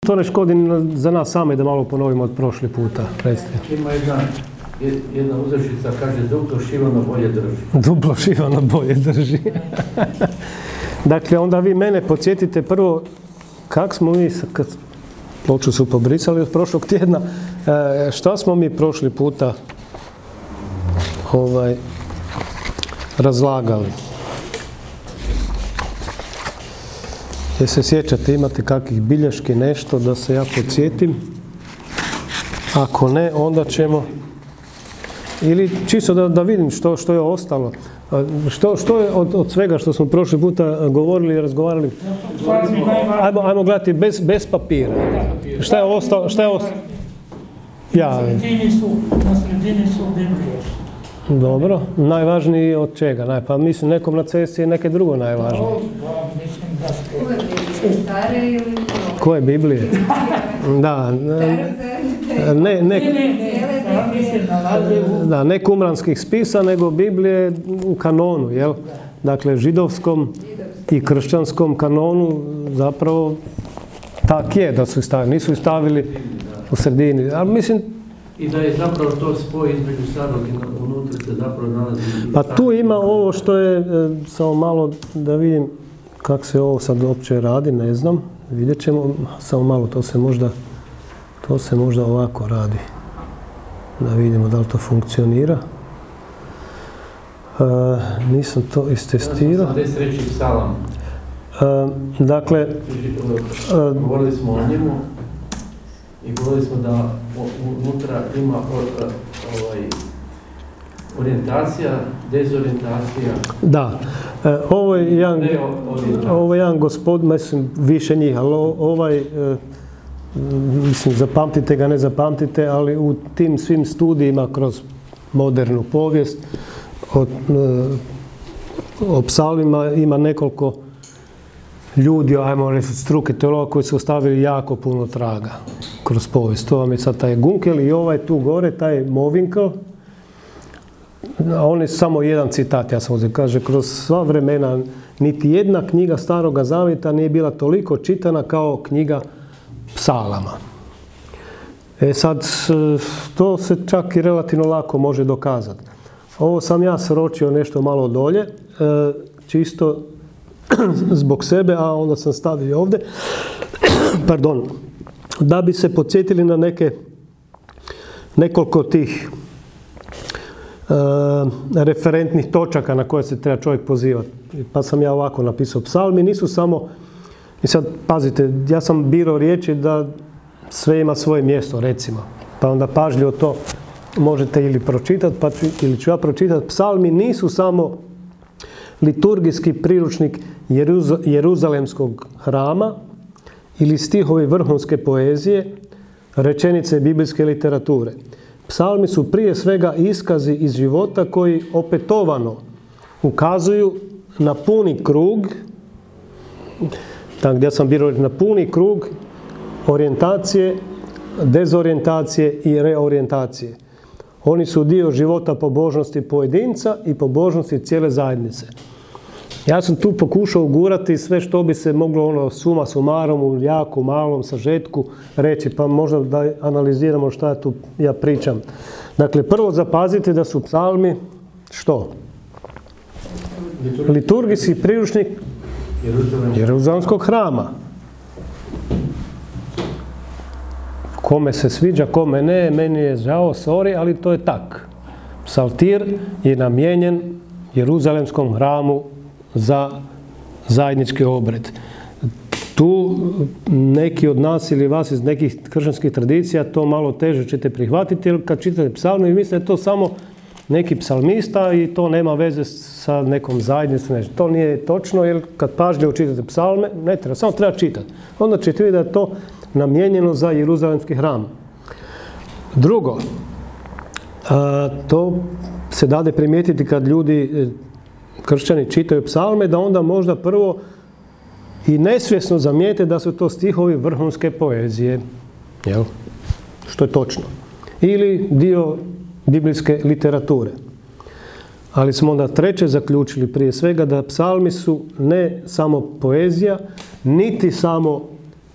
To ne škodi za nas same da malo ponovimo od prošli puta. Ima jedna uzrečica, kaže duplo šivano bolje drži. Duplo šivano bolje drži. Dakle, onda vi mene podsjetite prvo kako smo mi, kad ploču su pobrisali od prošlog tjedna, šta smo mi prošli puta razlagali. Jer se sjećate, imate kakvih bilješki, nešto da se ja podsjetim. Ako ne, onda ćemo, ili čisto da vidim što je ostalo. Što je od svega što smo prošli puta govorili i razgovarali? Ajmo gledati bez papira. Šta je ostalo? Na sredini su Biblije. Dobro. Najvažniji od čega? Pa mislim nekom na cesti je neke drugo najvažnije. Koje Biblije? Da. Ne kumranskih spisa, nego Biblije u kanonu, jel? Dakle, židovskom i kršćanskom kanonu zapravo tak je da su stavili, nisu ih stavili u sredini. Ali mislim, i da je zapravo to spoj između starog i unutra se zapravo nalazi. Pa tu ima ovo što je, samo malo da vidim kako se ovo sad uopće radi, ne znam, vidjet ćemo, samo malo, to se možda ovako radi. Da vidimo da li to funkcionira. Nisam to istestirao. Ja sam reći psalam. Dakle, govorili smo o njemu i govorili smo da unutra ima orijentacija, dezorijentacija. Da. Ovo je jedan gospod, mislim, više njih, ali mislim, zapamtite ga, ne zapamtite, ali u tim svim studijima kroz modernu povijest o psalmima ima nekoliko ljudi, ajmo reći, struke teologa koji su ostavili jako puno traga kroz povijest. To vam je sad taj Gunkel i ovaj tu gore, taj Movinkel. A on je samo jedan citat, ja sam uzeo, kaže, kroz sva vremena niti jedna knjiga Staroga zavjeta nije bila toliko čitana kao knjiga psalama. Sad, to se čak i relativno lako može dokazati. Ovo sam ja sročio nešto malo dolje, čisto zbog sebe, a onda sam stavio ovdje, pardon, da bi se podsjetili na nekoliko tih referentnih točaka na koje se treba čovjek pozivati. Pa sam ja ovako napisao. Psalmi nisu samo, i sad pazite, ja sam birao riječi da sve ima svoje mjesto, recimo. Pa onda pažljivo to možete ili pročitati, ili ću ja pročitati. Psalmi nisu samo liturgijski priručnik Jeruzalemskog hrama ili stihovi vrhunske poezije, rečenice biblijske literature. Psalmi su prije svega iskazi iz života koji opetovano ukazuju na puni krug, tako gdje sam birao na puni krug orijentacije, dezorijentacije i reorijentacije. Oni su dio života pobožnosti pojedinca i pobožnosti cijele zajednice. Ja sam tu pokušao ugurati sve što bi se moglo suma sumarom u jako malom sažetku reći, pa možda da analiziramo šta ja pričam. Dakle, prvo zapazite da su psalmi što? Liturgijski priručnik Jeruzalemskog hrama. Kome se sviđa, kome ne, meni je žao, sorry, ali to je tak. Psaltir je namijenjen Jeruzalemskom hramu za zajednički obred. Tu neki od nas ili vas iz nekih kršćanskih tradicija to malo teže ćete prihvatiti, jer kad čitate psalme i mislite da je to samo neki psalmista i to nema veze sa nekom zajednicom. To nije točno, jer kad pažljivo čitate psalme, ne treba, samo treba čitati. Onda ćete vidjeti da je to namijenjeno za Jeruzalemski hram. Drugo, to se dade primijetiti kad ljudi, kršćani, čitaju psalme, da onda možda prvo i nesvjesno zamijete da su to stihovi vrhunske poezije. Jel? Što je točno. Ili dio biblijske literature. Ali smo onda treće zaključili prije svega da psalmi su ne samo poezija, niti samo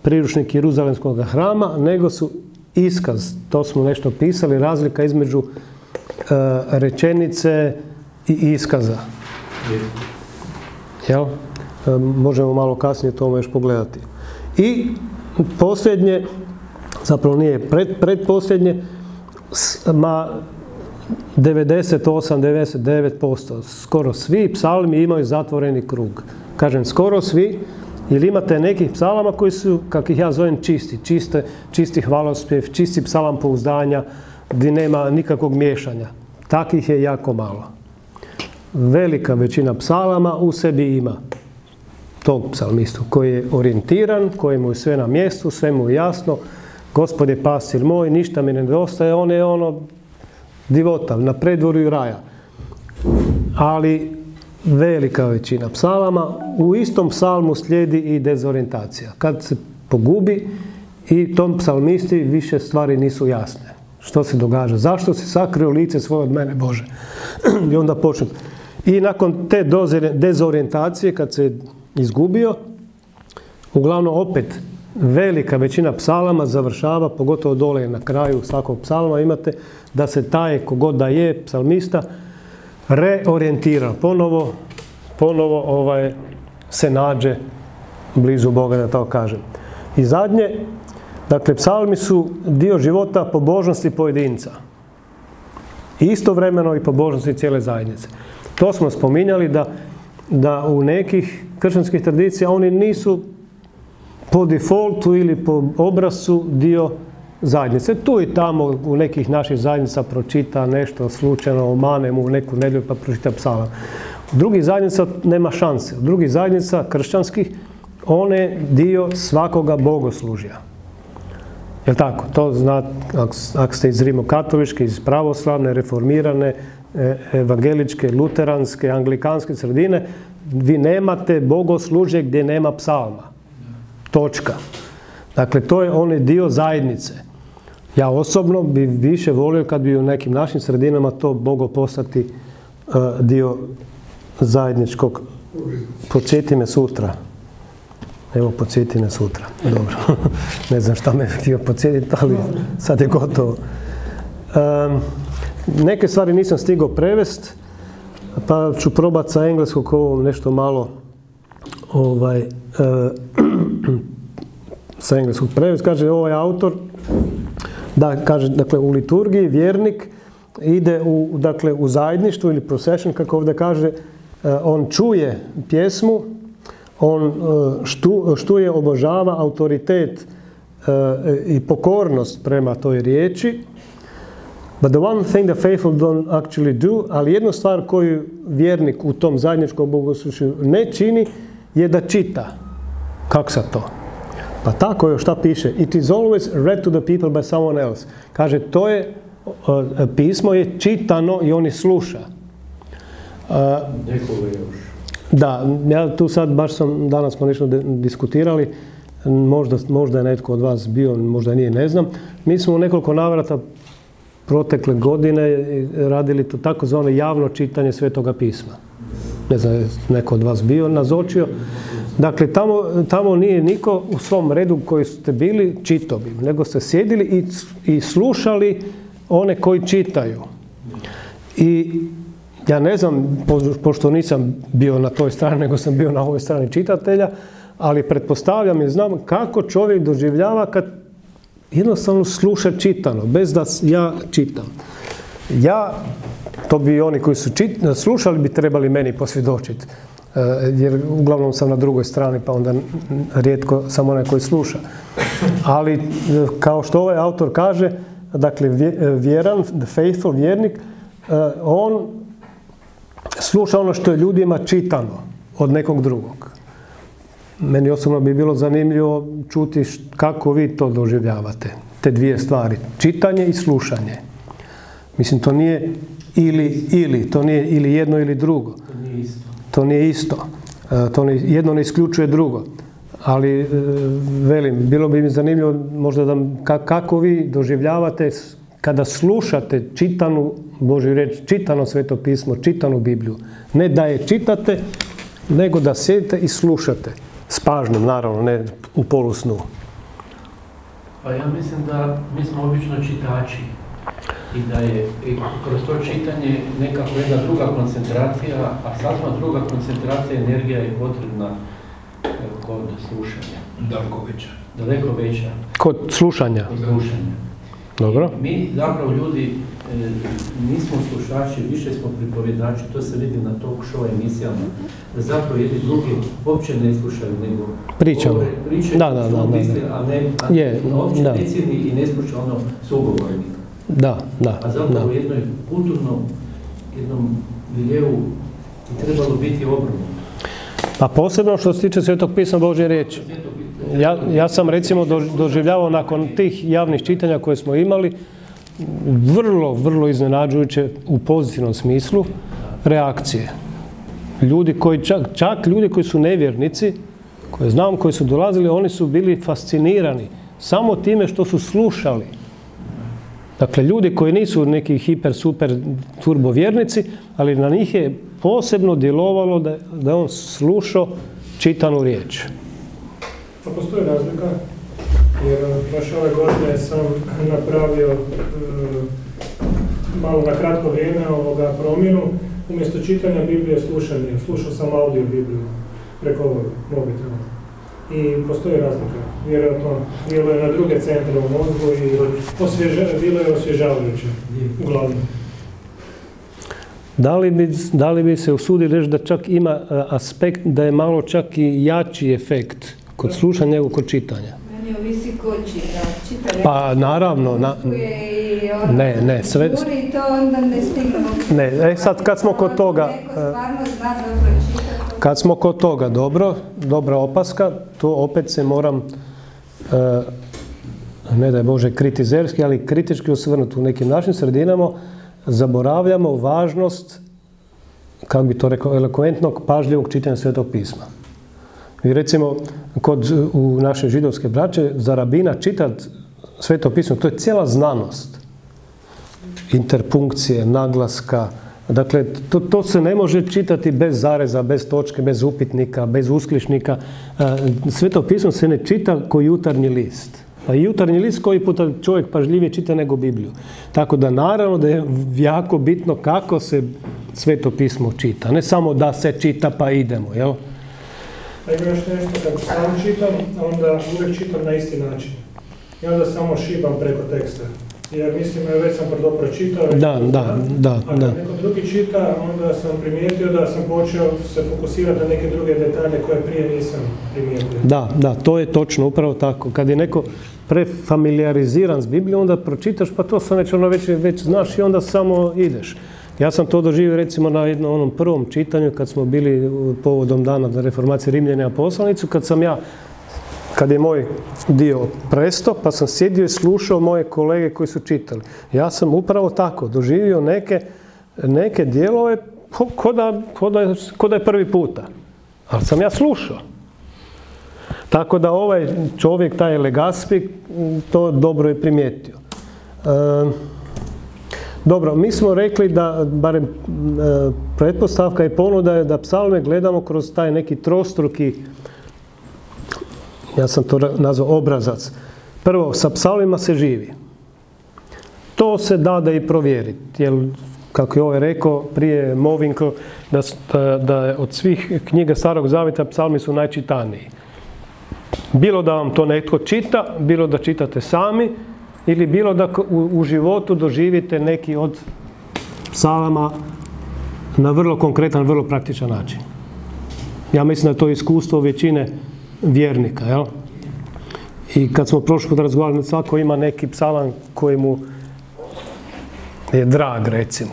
priručnik Jeruzalemskog hrama, nego su iskaz. To smo nešto pisali, razlika između rečenice i iskaza. Jel? Možemo malo kasnije to još pogledati. I posljednje, zapravo nije predposljednje, 98-99%, skoro svi psalmi imaju zatvoreni krug. Kažem skoro svi, jer imate nekih psalama koji su, kako ih ja zovem, čisti hvalospjev, čisti psalam pouzdanja, gdje nema nikakvog miješanja. Takih je jako malo. Velika većina psalama u sebi ima tog psalmistu koji je orijentiran, koji mu je sve na mjestu, sve mu je jasno. Gospod je pastir moj, ništa mi ne nedostaje, on je divota, na predvorju raja. Ali velika većina psalama, u istom psalmu slijedi i dezorijentacija. Kad se pogubi i tom psalmisti više stvari nisu jasne. Što se događa? Zašto si sakrio lice svoje od mene, Bože? I onda počne. I nakon te dezorijentacije, kad se izgubio, uglavnom opet velika većina psalama završava, pogotovo dole na kraju svakog psalma imate, da se taj, kogod da je psalmista, reorijentira. Ponovo se nađe blizu Boga, da tako kažem. I zadnje, dakle, psalmi su dio života pobožnosti pojedinca. Istovremeno i pobožnosti cijele zajednice. To smo spominjali da u nekih kršćanskih tradicija oni nisu po defaultu ili po obrascu dio zajednice. Tu i tamo u nekih naših zajednica pročita nešto slučajno, omane mu u neku nedjelju pa pročita psalam. U drugih zajednica nema šanse. U drugih zajednica kršćanskih on je dio svakoga bogoslužja. Jel' tako? To znate, ako ste iz rimokatoličke, iz pravoslavne, reformirane, evangeličke, luteranske, anglikanske sredine, vi nemate bogoslužje gdje nema psalma. Točka. Dakle, to je onaj dio zajednice. Ja osobno bi više volio kad bi u nekim našim sredinama to moglo postati dio zajedničkog. Podsjeti me sutra. Evo, podsjeti me sutra. Dobro. Ne znam šta me htio podsjetiti, ali sad je gotovo. Neke stvari nisam stigao prevest, pa ću probati sa engleskog ovo nešto malo sa engleskog prevest. Kaže ovaj autor da kaže, dakle, u liturgiji vjernik ide u zajedništvo ili procession, kako ovdje kaže, on čuje pjesmu, on štuje, obožava autoritet i pokornost prema toj riječi. But the one thing the faithful don't actually do, ali jednu stvar koju vjernik u tom zajedničkom bogoslužju ne čini, je da čita. Kako sad to? Pa tako je, šta piše? It is always read to the people by someone else. Kaže, to je, pismo je čitano i oni sluša. Nekoga još. Da, ja tu sad, danas smo nešto diskutirali, možda je netko od vas bio, možda nije, ne znam. Mi smo u nekoliko navrata protekle godine radili to takozvano javno čitanje Svetoga pisma. Ne znam, neko od vas bio, nazočio. Dakle, tamo nije niko u svom redu koji ste bili čitao bi, nego ste sjedili i slušali one koji čitaju. I ja ne znam, pošto nisam bio na toj strani, nego sam bio na ovoj strani čitatelja, ali pretpostavljam i znam kako čovjek doživljava kad jednostavno sluša čitano, bez da ja čitam. To bi oni koji su slušali bi trebali meni posvjedočiti, jer uglavnom sam na drugoj strani, pa onda rijetko sam onaj koji sluša. Ali kao što ovaj autor kaže, dakle, vjeran, the faithful vjernik, on sluša ono što je ljudima čitano od nekog drugog. Meni osobno bi bilo zanimljivo čuti kako vi to doživljavate, te dvije stvari, čitanje i slušanje. Mislim, to nije ili, to nije ili jedno ili drugo. To nije isto. Jedno ne isključuje drugo. Ali, velim, bilo bi mi zanimljivo možda kako vi doživljavate kada slušate čitanu Božju riječ, čitano Sveto pismo, čitanu Bibliju. Ne da je čitate, nego da sjedite i slušate. S pažnjom, naravno, ne u polusnu. Pa ja mislim da mi smo obično čitači i da je kroz to čitanje nekako jedna druga koncentracija, a sasma druga koncentracija energija je potrebna kod slušanja. Daleko veća. Kod slušanja? Kod slušanja. Dobro. I mi zapravo ljudi nismo slušači, više smo pripovjedači, to se vidi na talk show emisijama, da zapravo jedni drugi uopće ne slušaju, nego pričamo. Priče što misli, a uopće ne cijeni i ne sluša ono sugovornika. A zapravo u jednoj kulturnom, jednom miljevu bi trebalo biti obrnuto. Pa posebno što se tiče Svetog pisma Božje riječi. Ja sam recimo doživljavao nakon tih javnih čitanja koje smo imali vrlo iznenađujuće u pozitivnom smislu reakcije. Ljudi koji čak ljudi koji su nevjernici, koje znam, koji su dolazili, oni su bili fascinirani samo time što su slušali. Dakle, ljudi koji nisu neki hiper, super, turbo vjernici, ali na njih je posebno djelovalo da je on slušao čitanu riječ. Pa postoji razlika, jer prošle ove godine sam napravio malo na kratko vrijeme promjenu. Umjesto čitanja Biblije slušao sam audio Bibliju preko mobitela. I postoji razlika. Vjerojatno djeluje na druge centre u mozgu i bilo je osvježavajuće, uglavnom. Da li bi se usudili reći da čak ima aspekt da je malo čak i jači efekt kod slušanja nego kod čitanja? Meni ovisi ko čita. Pa naravno. Ne, sve... I to onda ne stignemo. Ne, sad kad smo kod toga... Neko stvarno zna dobro čitati. Kad smo kod toga, dobra opaska, to opet se moram, ne daj Bože, kritizerski, ali kritički osvrnuti u nekim našim sredinama, zaboravljamo važnost, kako bi to rekao, elokventnog, pažljivog čitanja Svetog pisma. I recimo, u naše židovske braće, za rabina čitati Sveto pismo, to je cijela znanost. Interpunkcije, naglaska. Dakle, to se ne može čitati bez zareza, bez točke, bez upitnika, bez uskličnika. Sveto pismo se ne čita kao jutarnji list. Pa i jutarnji list koji puta čovjek pažljivije čita nego Bibliju. Tako da naravno da je jako bitno kako se Sveto pismo čita. Ne samo da se čita pa idemo, jel? A ima još nešto, kako sam čitam, onda uvijek čitam na isti način. I onda samo šibam preko teksta. Jer mislim, već sam prvo pročitao. Da. A kad neko drugi čita, onda sam primijetio da sam počeo se fokusirati na neke druge detalje koje prije nisam primijetio. Da, to je točno, upravo tako. Kad je neko prefamiliariziran s Biblijom, onda pročitaš, pa to sam već znaš i onda samo ideš. Ja sam to doživio recimo na onom prvom čitanju kad smo bili povodom dana reformacije Rimljana poslanicu, kad je moj dio prestao, pa sam sjedio i slušao moje kolege koji su čitali. Ja sam upravo tako doživio neke dijelove ko da je prvi puta. Ali sam ja slušao. Tako da ovaj čovjek, taj Legaspi, to dobro je primijetio. Dobro, mi smo rekli da, barem pretpostavka i ponuda je da psalme gledamo kroz taj neki trostruki, ja sam to nazvao obrazac. Prvo, sa psalmima se živi. To se da i provjeriti. Jer, kako je ovaj rekao prije Movinko, da od svih knjiga Starog Zavjeta psalmi su najčitaniji. Bilo da vam to netko čita, bilo da čitate sami, ili bilo da u životu doživite neki od psalama na vrlo konkretan, vrlo praktičan način. Ja mislim da je to iskustvo većine vjernika, jel? I kad smo prošli put razgovarali, svako ima neki psalam koji mu je drag, recimo.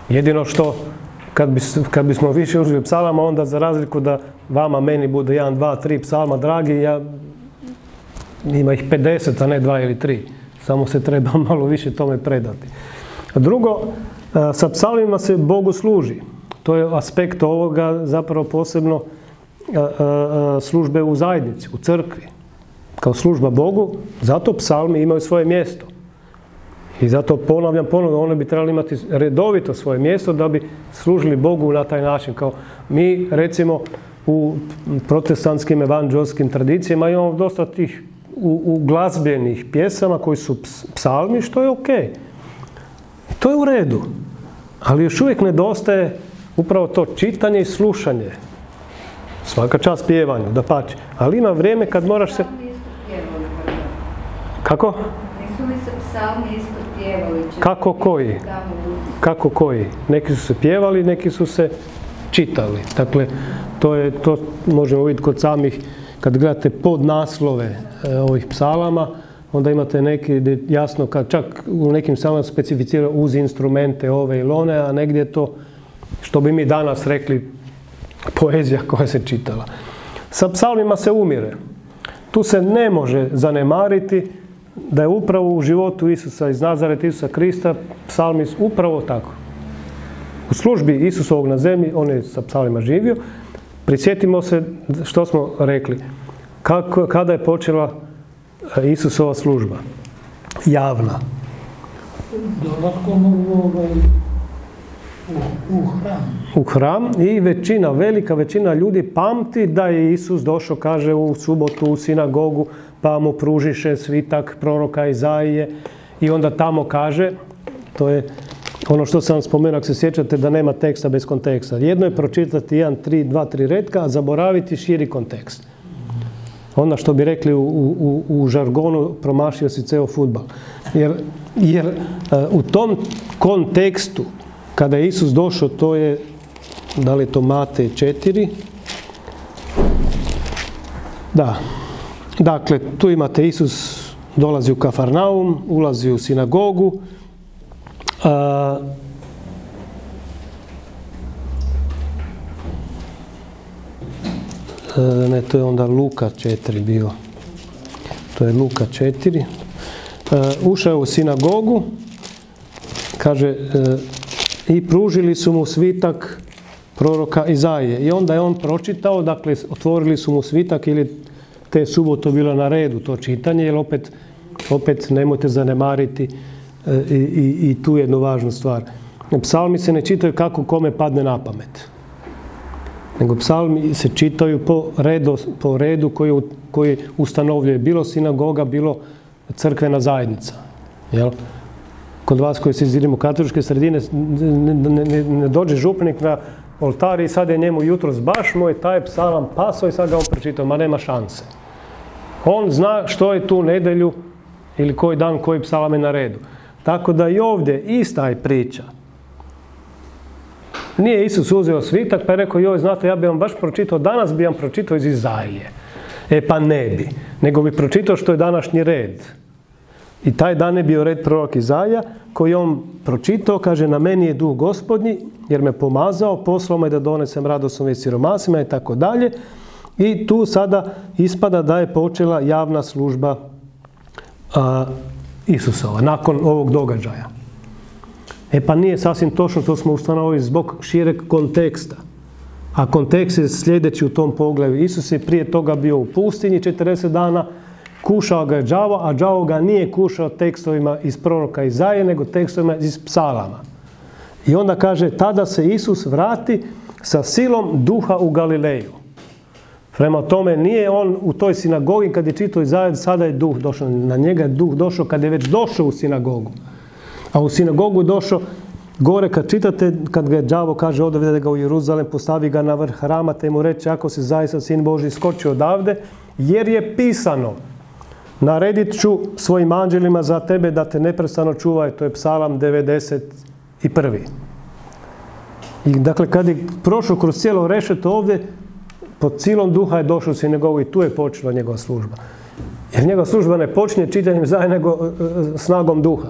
Jedino što, kad bismo više užili psalama, onda za razliku da vama, meni bude 1, 2, 3 psalma dragi, ima ih 50, a ne 2 ili 3. Samo se treba malo više tome predati. Drugo, sa psalmima se Bogu služi. To je aspekt ovoga zapravo posebno službe u zajednici, u crkvi. Kao služba Bogu, zato psalmi imaju svoje mjesto. I zato ponavljam ponovno, one bi trebali imati redovito svoje mjesto da bi služili Bogu na taj način. Kao mi, recimo, u protestantskim evanđelskim tradicijama imamo dosta tih u glazbenih pjesama koji su psalmi, što je ok. To je u redu. Ali još uvijek nedostaje upravo to čitanje i slušanje. Svaka čast pjevanju, dapače. Ali ima vrijeme kad moraš se... Kako? Nisu li se psalmi isto pjevali? Kako koji? Kako koji? Neki su se pjevali, neki su se čitali. Dakle, to možemo vidjeti kod samih, kad gledate podnaslove ovih psalama, onda imate neki, jasno, kad čak u nekim psalmama specificira uz instrumente ove ili one, a negdje je to, što bi mi danas rekli, poezija koja se čitala. Sa psalmima se umire. Tu se ne može zanemariti da je upravo u životu Isusa iz Nazareta, Isusa Krista, psalmi upravo tako. U službi Isusovog na zemlji, on je sa psalmima živio. Prisjetimo se što smo rekli. Kada je počela Isusova služba? Javna. Dolatkom u hram. U hram i velika većina ljudi pamti da je Isus došao, kaže, u subotu u sinagogu, pa mu pružiše svitak proroka Izaije i onda tamo kaže, to je ono što sam spomenuo, ako se sjećate, da nema teksta bez konteksta. Jedno je pročitati 2-3 retka, a zaboraviti širi kontekst. Onda što bi rekli u žargonu, promašio si ceo fudbal. Jer u tom kontekstu, kada je Isus došao, to je, da li je to Matej 4? Da. Dakle, tu imate Isus dolazi u Kafarnaum, ulazi u sinagogu. Ne, to je onda Luka 4 bio. To je Luka 4. Ušao u sinagogu, kaže, i pružili su mu svitak proroka Izaije. I onda je on pročitao, dakle, otvorili su mu svitak ili te suboto bilo na redu to čitanje, jer opet nemojte zanemariti i tu jednu važnu stvar. Psalmi se ne čitaju kako kome padne na pamet. Nego psalmi se čitaju po redu koji ustanovljuje bilo sinagoga, bilo crkvena zajednica. Jel? Kod vas koji se izidimo katoličke sredine ne dođe župnik na oltar i sad je njemu jutros baš moj taj psalam pasao i sad ga on pročitao, ma nema šanse. On zna što je tu nedjelju ili koji dan koji psalam je na redu. Tako da i ovdje ista je priča. Nije Isus uzeo svitak pa je rekao, joj, znate, ja bi vam baš pročitao, danas bi vam pročitao iz Izaije. Pa ne bi, nego bi pročitao što je današnji red. I taj dan je bio red prorok Izaija, koji on pročitao, kaže, na meni je duh Gospodnji, jer me pomazao, poslao me da donesem radosnu vijest siromasima i tako dalje. I tu sada ispada da je počela javna služba Isusova, nakon ovog događaja. Pa nije sasvim točno, to smo ustanovili zbog šireg konteksta. A kontekst je sljedeći u tom pogledu. Isus je prije toga bio u pustinji 40 dana, kušao ga je đavo, a đavo ga nije kušao tekstovima iz proroka Izaije, nego tekstovima iz psalama. I onda kaže, tada se Isus vrati sa silom duha u Galileju. Prema tome, nije on u toj sinagogi kad je čitao Izaiju, sada je duh došao. Na njega je duh došao kad je već došao u sinagogu. A u sinagogu je došao gore, kad čitate, kad ga je đavo kaže, odvede ga u Jeruzalem, postavi ga na vrh hrama, te mu reče, ako si zaista sin Božji, skoči odavde, jer je pisano, naredit ću svojim anđelima za tebe da te neprestano čuvaju. To je psalam 91. I dakle, kad je prošao kroz cijelo rešeto ovdje, pod silom duha je došao u sinagogu i tu je počela njegova služba. Jer njegova služba ne počinje čitanjem Izaije, nego snagom duha.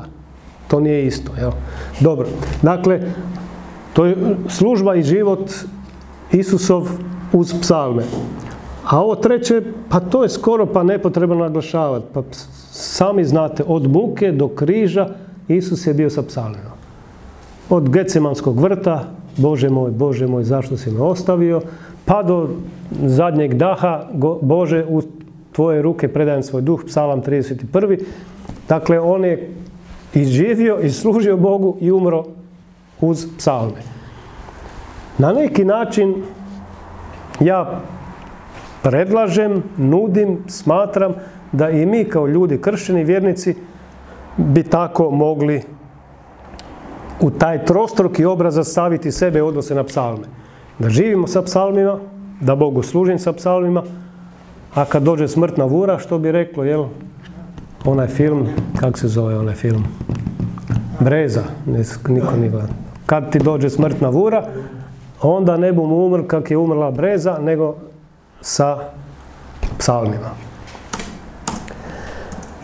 To nije isto. Jel? Dobro. Dakle, to je služba i život Isusov uz psalme. A ovo treće, pa to je skoro pa nepotrebno naglašavati. Pa sami znate, od muke do križa Isus je bio sa psalmima. Od Getsemanskog vrta, Bože moj, zašto si me ostavio, pa do zadnjeg daha, Bože, u tvoje ruke predajem svoj duh, psalam 31. Dakle, on je i živio i služio Bogu i umro uz psalme. Na neki način ja predlažem, nudim, smatram da i mi kao ljudi, kršćani, vjernici, bi tako mogli u taj trostruki obraz staviti sebe u odnose na psalme. Da živimo sa psalmima, da Bogu služim sa psalmima, a kad dođe smrtna vura, što bi reklo, jel? Onaj film, kako se zove onaj film? Breza, niko nije gleda. Kad ti dođe smrtna vura, onda ne bum umr kak je umrla breza, nego sa psalmima.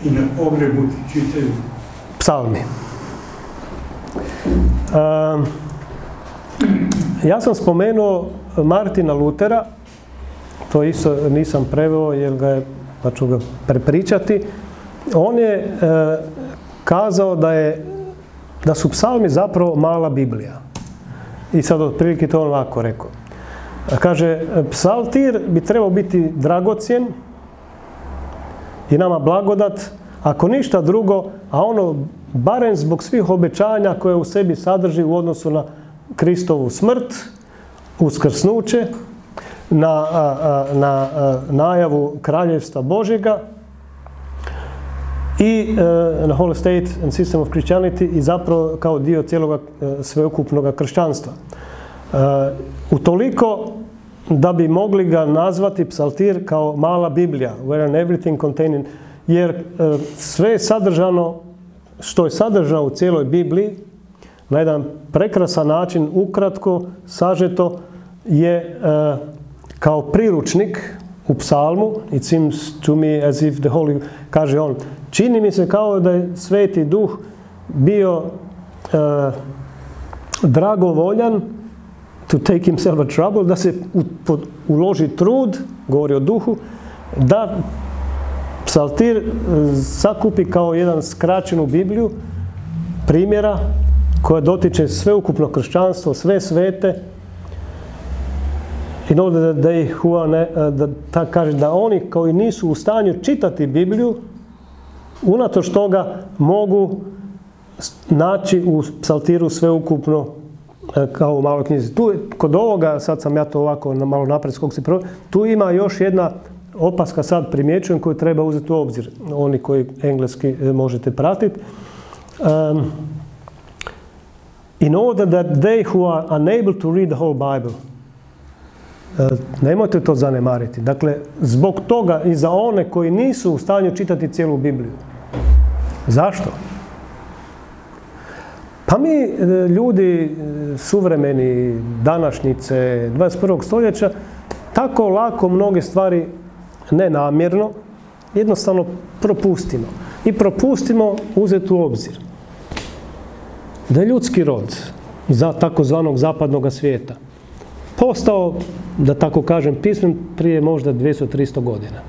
I na pogrebu ti čitaju psalmi. Ja sam spomenuo Martina Lutera, to isto nisam preveo jer ga je, pa ću ga prepričati. On je kazao da su psalmi zapravo mala Biblija. I sad otprilike to on ovako rekao. Kaže, psaltir bi trebao biti dragocjen i nama blagodat, ako ništa drugo, a ono barem zbog svih obećanja koje u sebi sadrži u odnosu na Kristovu smrt, uskrsnuće, na najavu kraljevstva Božjega i na Holy State and System of Christianity i zapravo kao dio cijelog sveukupnog kršćanstva. Utoliko da bi mogli ga nazvati psaltir kao mala Biblija, wherein everything contained, jer sve je sadržano, što je sadržano u cijeloj Bibliji, na jedan prekrasan način, ukratko, sažeto, je kao priručnik u psalmu. It seems to me as if the Holy, kaže on, čini mi se kao da je Sveti Duh bio dragovoljan to take himself a trouble, da se uloži trud, govori o Duhu, da psaltir sakupi kao jedan skraćenu Bibliju primjera koja dotiče sveukupno kršćanstvo, sve svete, in order that they who are kaže da oni koji nisu u stanju čitati Bibliju, unatoč toga mogu naći u psaltiru sveukupno kao u maloj knjizi. Tu kod ovoga, sad sam ja to ovako malo napred skog se prvo, tu ima još jedna opaska, sad primjećujem, koju treba uzeti u obzir, oni koji engleski možete pratiti. In order that they who are unable to read the whole Bible, nemojte to zanemariti. Dakle, zbog toga i za one koji nisu u stanju čitati cijelu Bibliju. Zašto? Pa mi, ljudi suvremeni, današnjice, 21. stoljeća, tako lako mnoge stvari nenamjerno, jednostavno propustimo. I propustimo uzeti u obzir da je ljudski rod za takozvanog zapadnog svijeta postao, da tako kažem, pismen prije možda 200-300 godina.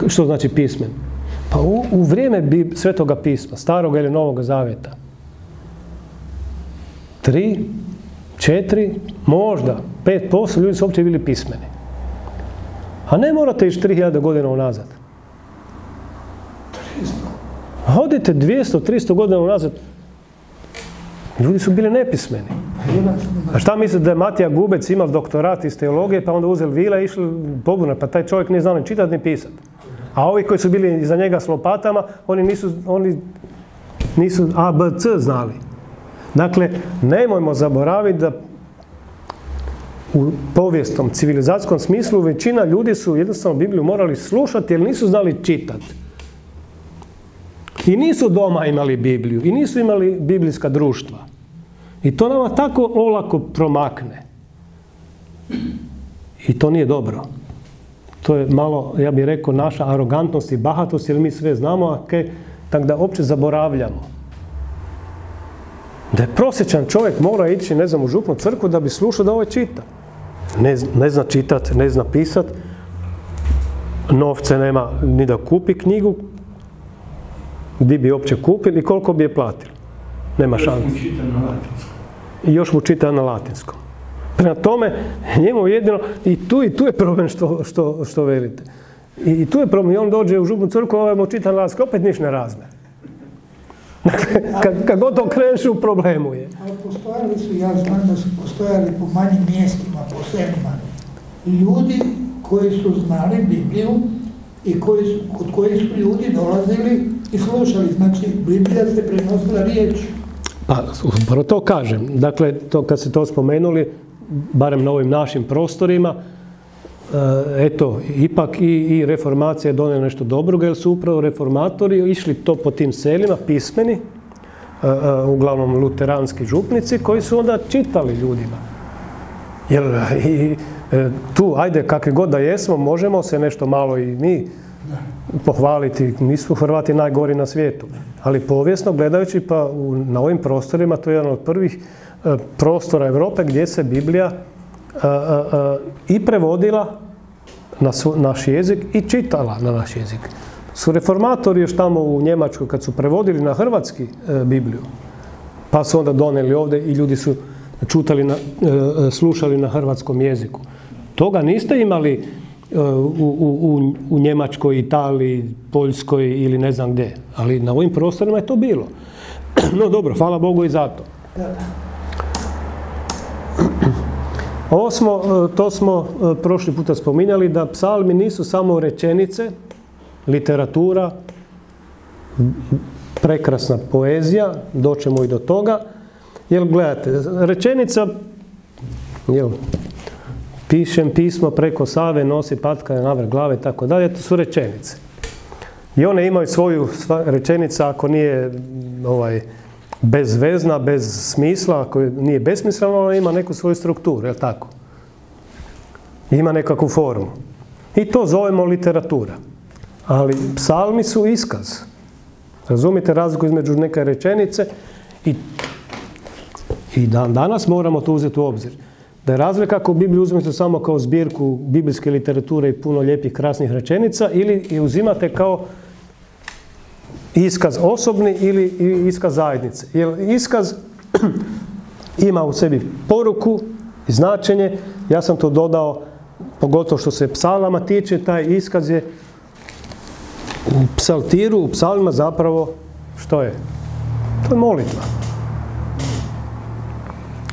Što znači pismen? Pa u vrijeme Svetoga pisma, Staroga ili Novoga zavjeta, 3, 4, možda 5% ljudi su uopće bili pismeni. A ne morate ići 3000 godina unazad. Hodite 200-300 godina unazad, ljudi su bili nepismeni. A šta mislite da je Matija Gubec imao doktorat iz teologije, pa onda uzeli vila i išli pobune, pa taj čovjek nije znao ni čitati ni pisati. A ovi koji su bili iza njega s lopatama, oni nisu A, B, C znali. Dakle, nemojmo zaboraviti da u povijesnom, civilizacijskom smislu većina ljudi su jednostavno Bibliju morali slušati jer nisu znali čitati. I nisu doma imali Bibliju, i nisu imali biblijska društva. I to nama tako olako promakne. I to nije dobro. To je malo, ja bih rekao, naša arogantnost i bahatost, jer mi sve znamo, tako da uopće zaboravljamo. Da je prosječan čovjek mora ići, ne znam, u župnu crkvu da bi slušao da ovo čita. Ne zna čitati, ne zna pisati, novce nema ni da kupi knjigu, gdje bi uopće kupili i koliko bi je platili. Nema šanse. I još mu čita na latinskom. Prema tome, njemu jedino, i tu je problem što velite. I tu je problem, i on dođe u župnu crkvu, ovaj mu čita na latinskom, opet niš ne razme. Dakle, kad god okreneš, u problemu je. Ali postojali su, ja znam da su postojali po manjim mjestima, po selima, ljudi koji su znali Bibliju i kod kojih su ljudi dolazili i slušali. Znači, Biblija se prenosila riječ. Pa, upravo to kažem. Dakle, to kad ste to spomenuli, barem na ovim našim prostorima, eto, ipak i reformacija je donijela nešto dobroga, jer su upravo reformatori išli to po tim selima, pismeni, uglavnom luteranski župnici, koji su onda čitali ljudima. Jer tu, ajde, kakvi god da jesmo, možemo se nešto malo i mi pohvaliti. Mi smo Hrvati najgori na svijetu. Ali povijesno gledajući, pa na ovim prostorima, to je jedan od prvih prostora Europe gdje se Biblija i prevodila na naš jezik i čitala na naš jezik. Su reformatori još tamo u Njemačkoj kad su prevodili na hrvatski Bibliju, pa su onda donijeli ovdje i ljudi su slušali na hrvatskom jeziku. Toga niste imali u Njemačkoj, Italiji, Poljskoj ili ne znam gdje, ali na ovim prostorima je to bilo. No dobro, hvala Bogu i za to. To smo prošli puta spominjali, da psalmi nisu samo rečenice, literatura, prekrasna poezija, doćemo i do toga. Jer gledajte, rečenica, pišem pismo preko Save, nosi patka na vrh glave i tako dalje, to su rečenice. I one imaju svoju rečenica, ako nije bezvezna, bez smisla, ako nije besmisleno, ona ima neku svoju strukturu, je li tako? Ima nekakvu formu. I to zovemo literatura. Ali psalmi su iskaz. Razumite razliku između neke rečenice i danas moramo to uzeti u obzir. Da je razlika ako Bibliju uzmete samo kao zbirku biblijske literature i puno lijepih, krasnih rečenica, ili je uzimate kao iskaz osobni ili iskaz zajednice. Jer iskaz ima u sebi poruku i značenje. Ja sam to dodao, pogotovo što se psalama tiče, taj iskaz je u psaltiru, u psalmima zapravo, što je? To je molitva.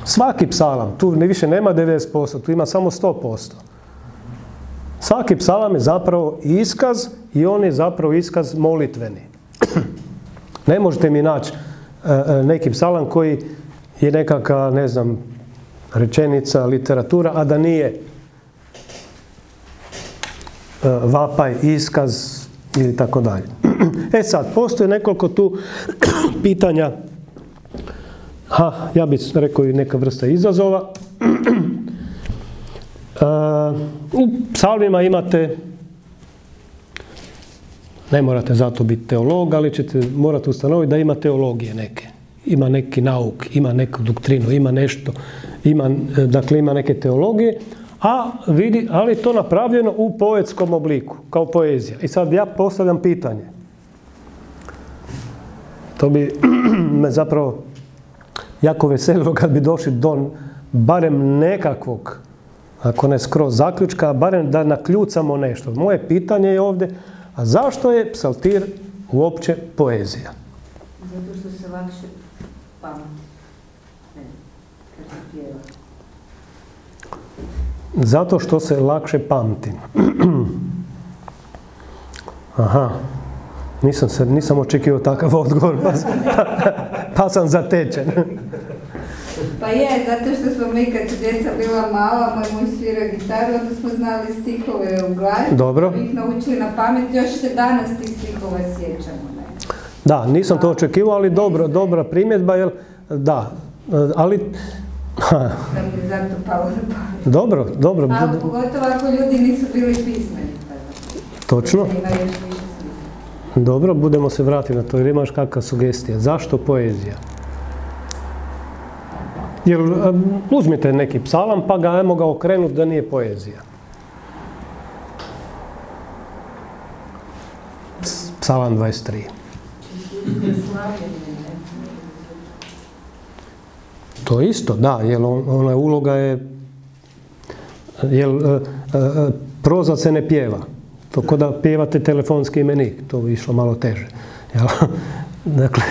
Svaki psalam, tu više nema 90%, tu ima samo 100%. Svaki psalam je zapravo iskaz i on je zapravo iskaz molitveni. Ne možete mi naći neki psalam koji je nekakva, ne znam, rečenica, literatura, a da nije vapaj, iskaz ili tako dalje. E sad, postoje nekoliko tu pitanja, ja bih rekao i neka vrsta izazova. U psalmima imate, ne morate zato biti teolog, ali ćete morati ustanoviti da ima teologije neke. Ima neki nauk, ima neku doktrinu, ima nešto, dakle ima neke teologije, ali je to napravljeno u poetskom obliku, kao poezija. I sad ja postavljam pitanje. To bi me zapravo jako veselilo kad bi došli do barem nekakvog, ako ne skroz zaključka, barem da nakljucamo nešto. Moje pitanje je ovdje, a zašto je psaltir uopće poezija? Zato što se lakše pamti. Kad se pjeva. Zato što se lakše pamti. Aha. Nisam očekivao takav odgovor, pa sam zatečen. Pa je, zato što smo mi kad su djeca bila mala, moj muž svira gitaru, onda smo znali stihove u glavi. Dobro. Ih naučili na pamet, još se danas tih stihova sjećamo. Ne? Da, nisam to očekivao, ali dobra primjedba, jer da, ali... Da mi je zato palo na pamet. Dobro. Ali pogotovo ako ljudi nisu bili pismeni. Točno. Dobro, budemo se vratiti na to, jer imaš kakva sugestija. Zašto poezija? Jer uzmite neki psalam, pa ajmo ga okrenuti da nije poezija. Psalam 23. To isto, da, jer ona uloga je, jer proza se ne pjeva. To ko da pjevate telefonski imenik, to bi išlo malo teže. Dakle,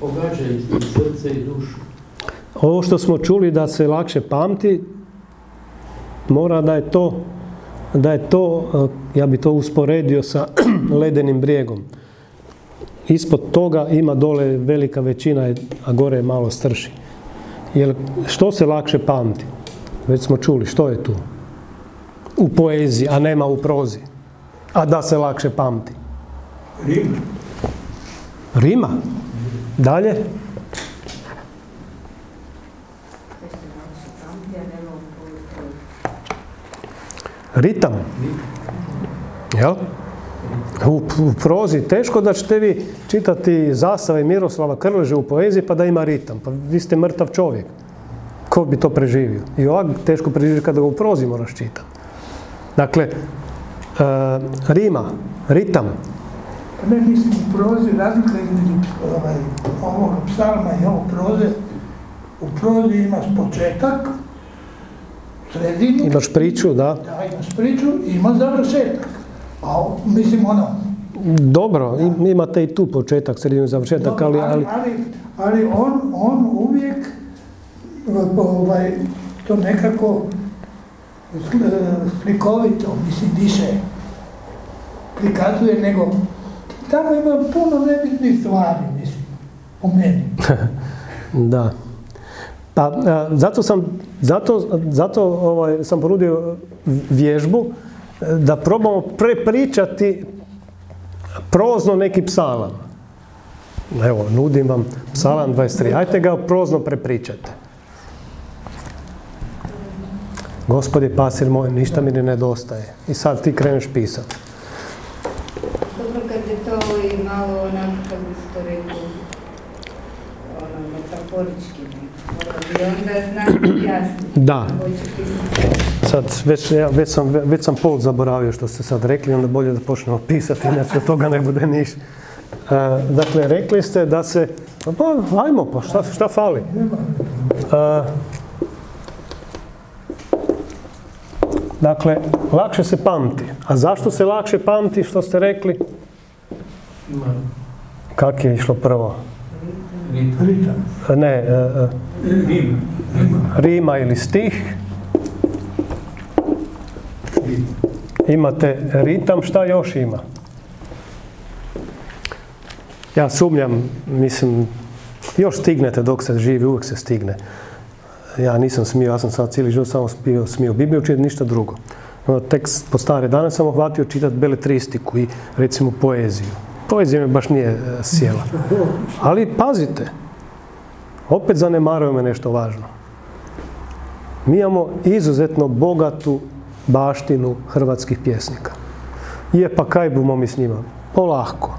pogađa i srce i dušu. Ovo što smo čuli da se lakše pamti, mora da je to da je to, ja bi to usporedio sa ledenim brijegom. Ispod toga ima dole velika većina, a gore je malo strši. Jer što se lakše pamti? Već smo čuli, što je tu? U poeziji, a nema u prozi. A da se lakše pamti. Rima. Rima? Dalje? Ritam. Jel? U prozi teško da ćete vi čitati Zasave Miroslava Krleže u poeziji pa da ima ritam. Pa vi ste mrtav čovjek. Ko bi to preživio? I ovako teško preživio kada ga u prozi moraš čitati. Dakle, rima, ritam. Ne mislim u prozi, razlika između ovog psalma i ovog proze. U prozi imaš početak, sredinu. Imaš priču, da. Da, imaš priču i imaš završetak. A mislim Dobro, imate i tu početak, sredinu i završetak, dobro, ali on uvijek to nekako slikovito, mislim, više prikazuje, nego tamo ima puno nebitnih stvari, mislim, po meni. Da. Pa, zato sam ponudio vježbu da probamo prepričati prozno neki psalam. Evo, nudim vam psalam 23. Ajte ga prozno prepričate. Gospod je pasir moj, ništa mi ne nedostaje. I sad ti kreneš pisati. Dobro, kad je to i malo onako, kako bi se to rekao, metaforički, i onda znati jasno. Da. Sad, već sam pol zaboravio što ste sad rekli, onda bolje da počnemo pisati, inače od toga ne bude niš. Dakle, rekli ste da se... Pa, ajmo, pa šta fali? Dakle, lakše se pamti. A zašto se lakše pamti, što ste rekli? Kak je išlo prvo? Ne, rima ili stih. Imate ritam, šta još ima? Ja sumnjam, mislim, još stignete dok se živi, uvijek se stigne. Ja nisam smio, ja sam sad cijeli život samo smio Bibliju čitati, ništa drugo. Tekst po stare dane sam uhvatio čitati beletristiku i recimo poeziju. Poezija me baš nije sjela. Ali pazite, opet zanemarujemo nešto važno. Mi imamo izuzetno bogatu baštinu hrvatskih pjesnika. Je, pa kaj bumo mi s njima? Polako.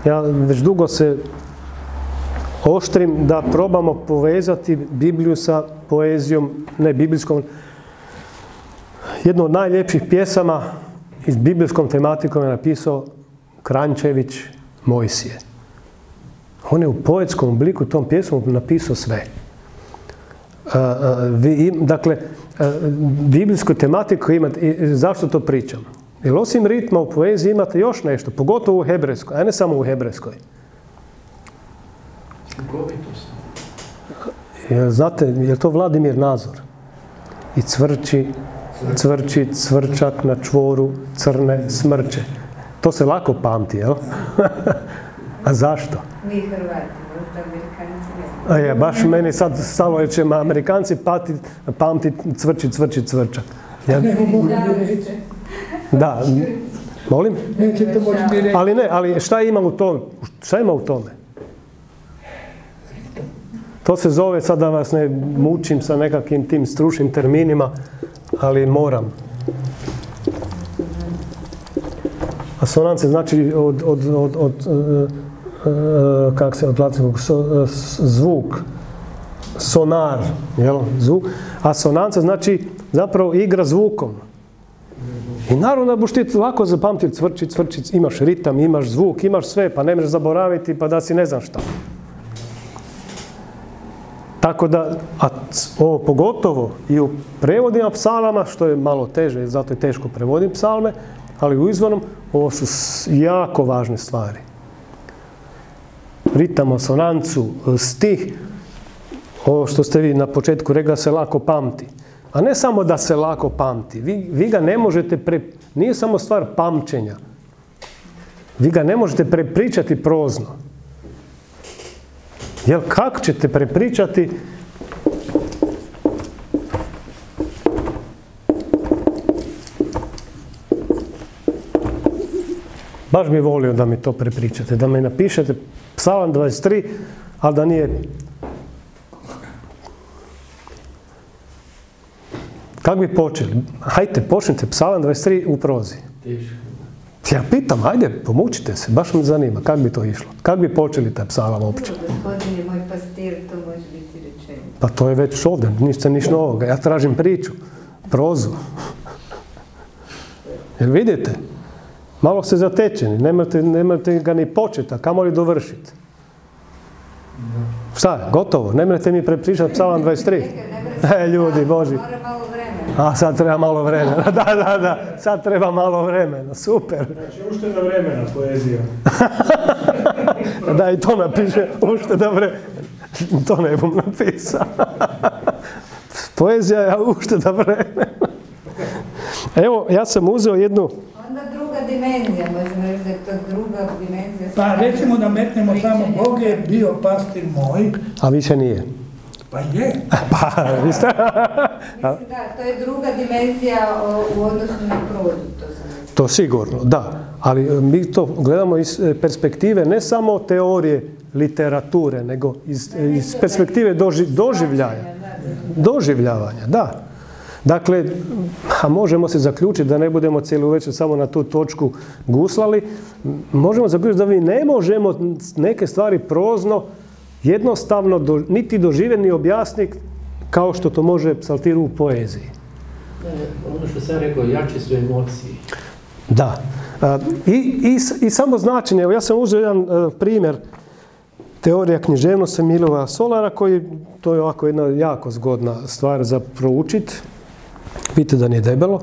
Ja već dugo se oštrim da probamo povezati Bibliju sa poezijom, ne biblijskom. Jednu od najljepših pjesama iz biblijskom tematikom je napisao Kranjčević Mojsije. On je u poetskom obliku tom pjesmom napisao sve. Dakle, biblijsku tematiku imate, zašto to pričam? Jer osim ritma u poeziji imate još nešto, pogotovo u hebrejskoj, a ne samo u hebrejskoj. Znate, je to Vladimir Nazor? I cvrči, cvrčak na čvoru, crne smrče. To se lako pamti, jel? A zašto? Mi Hrvati, možda Amerikanci ne. Baš meni sad stalo jer će Amerikanci pamti cvrči, cvrčak. Ja? Da, molim? Nećete moći mi reći. Ali ne, ali šta ima u tome? Šta ima u tome? To se zove, sad da vas ne mučim sa nekakvim tim stručnim terminima, ali moram. Asonance znači kako se od latinskog zvuk, sonar, jel, zvuk. Asonanca znači zapravo igra zvukom. I naravno da boš ti lako zapamtiti cvrči, imaš ritam, imaš zvuk, imaš sve, pa ne možeš zaboraviti, pa da si ne znam šta. Tako da, ovo pogotovo i u prevodima psalama, što je malo teže, zato je teško prevoditi psalme, ali u izvornom ovo su jako važne stvari. Ritam, asonancu, stih, ovo što ste vi na početku rekli da se lako pamti. A ne samo da se lako pamti. Vi ga ne možete, nije samo stvar pamćenja. Vi ga ne možete prepričati prozno. Jer kako ćete prepričati baš bi volio da mi to prepričate, da mi napišete Psalam 23, ali da nije... Kako bi počeli? Hajde, počnite Psalam 23 u prozi. Ja pitam, hajde, pomučite se, baš me zanima, kako bi to išlo? Kako bi počeli taj psalam uopće? Gospodin je moj pastir, to može biti rečeno. Pa to je već ovdje, ništa novoga. Ja tražim priču, prozu. Jer vidite, malo ste zatečeni, nemate ga ni početi, a kamoli dovršiti. Šta, gotovo? Ne morate mi prepričati Psalam 23? Ljudi Boži. Mora malo vremena. A sad treba malo vremena. Da, sad treba malo vremena. Super. Znači, ušteda vremena, poezija. Da, i to napiše, ušteda vremena. To ne bom napisao. Poezija je ušteda vremena. Evo, ja sam uzeo jednu... Onda druga dimenzija, možemo reći da je to druga dimenzija. Pa recimo da metnemo samo Bog je bio pastir moj. A više nije. Pa je. Pa, vi ste... Da, to je druga dimenzija u odnosu na prozu, to sam reći. To sigurno, da. Ali mi to gledamo iz perspektive ne samo teorije literature, nego iz perspektive doživljaja. Doživljavanja, da. Dakle, možemo se zaključiti da ne budemo cijelu večer samo na tu točku guslali. Možemo zaključiti da mi ne možemo neke stvari prozno, jednostavno, niti doživjeti, ni objasniti kao što to može psaltir u poeziji. Ono što sam rekao, jače su emocije. Da. I samo značenje. Evo, ja sam uzeo jedan primjer teorija književnosti Milova Solara, koji, to je ovako jedna jako zgodna stvar za proučiti. Vidite da nije debelo.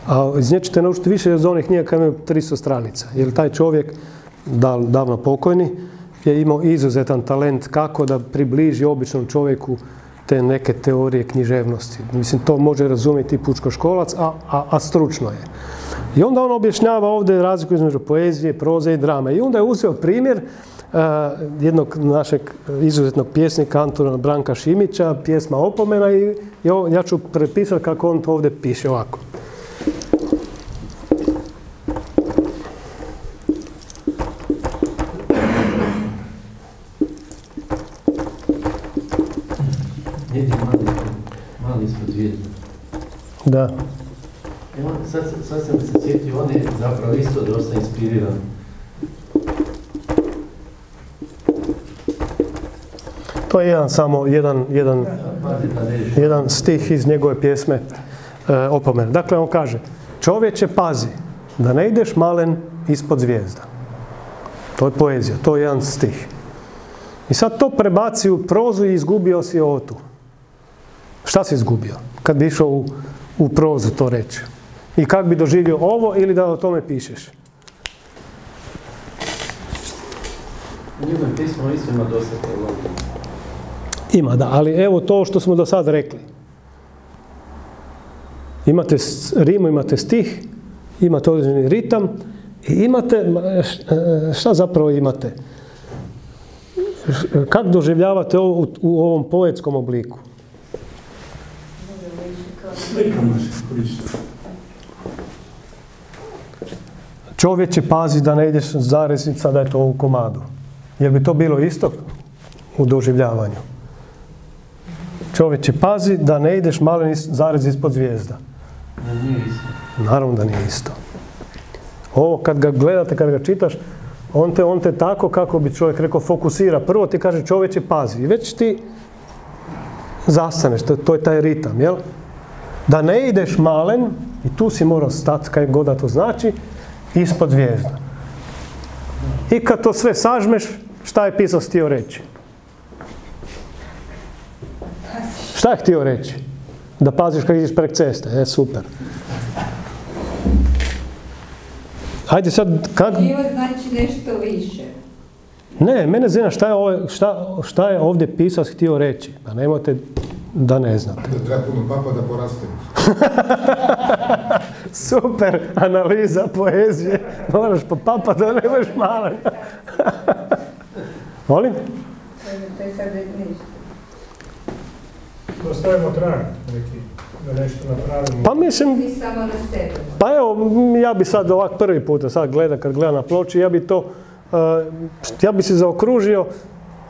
A iz nje ćete naučiti više od onih knjiga kad imaju 300 stranica. Jer taj čovjek, davno pokojni, je imao izuzetan talent kako da približi običnom čovjeku te neke teorije književnosti. Mislim, to može razumjeti i pučkoškolac, a stručno je. I onda on objašnjava ovdje razliku između poezije, proze i drame. I onda je uzeo primjer jednog našeg izuzetnog pjesnika Antuna Branka Šimića, pjesma Opomena, i ja ću prepisati kako on to ovdje piše ovako. Mali ispod zvijezda. Da. Sad sam se sjetio, on je zapravo isto dosta inspiriran. To je jedan stih iz njegove pjesme Opomena. Dakle, on kaže: čovječe, pazi da ne ideš malen ispod zvijezda. To je poezija, to je jedan stih. I sad to prebaci u prozu i izgubio si otu. Šta si izgubio kad bi išao u prozu to reći? I kako bi doživio ovo ili da o tome pišeš? U njegovim pismama isto ima dosta teologije. Ima, da, ali evo to što smo do sad rekli. Imate rimu, imate stih, imate određeni ritam i imate, šta zapravo imate? Kako doživljavate ovo u ovom poetskom obliku? Slikamo se Hristu. Čovječe, pazi da ne ideš zareznica da je to u komadu. Jer bi to bilo isto u doživljavanju? Čovječe, pazi da ne ideš malen zarez ispod zvijezda. Nije isto. Naravno da nije isto. Ovo kad ga gledate, kad ga čitaš, on te tako, kako bi čovjek rekao, fokusira. Prvo ti kaže čovječe, pazi. I već ti zastaneš, to je taj ritam, jel? Da ne ideš malen, i tu si morao stati, kaj god da to znači, ispod zvijezda. I kad to sve sažmeš, šta je pisac htio reći? Šta je htio reći? Da paziš kad ideš prek ceste. Super. Ajde sad, Život znači nešto više. Ne, mene zanima šta je ovdje pisac htio reći. Pa nemojte da ne znate. Da treba puno papa da porastemo. Super analiza poezije. Moraš po papa da ne budeš malen. Molim? To je sad ništa. Ostavimo trag neki, da nešto napravimo. Pa mislim, Ti samo na sebe. pa evo, ja bi sad ovak prvi puta sad kad gledam na ploči, ja bi se zaokružio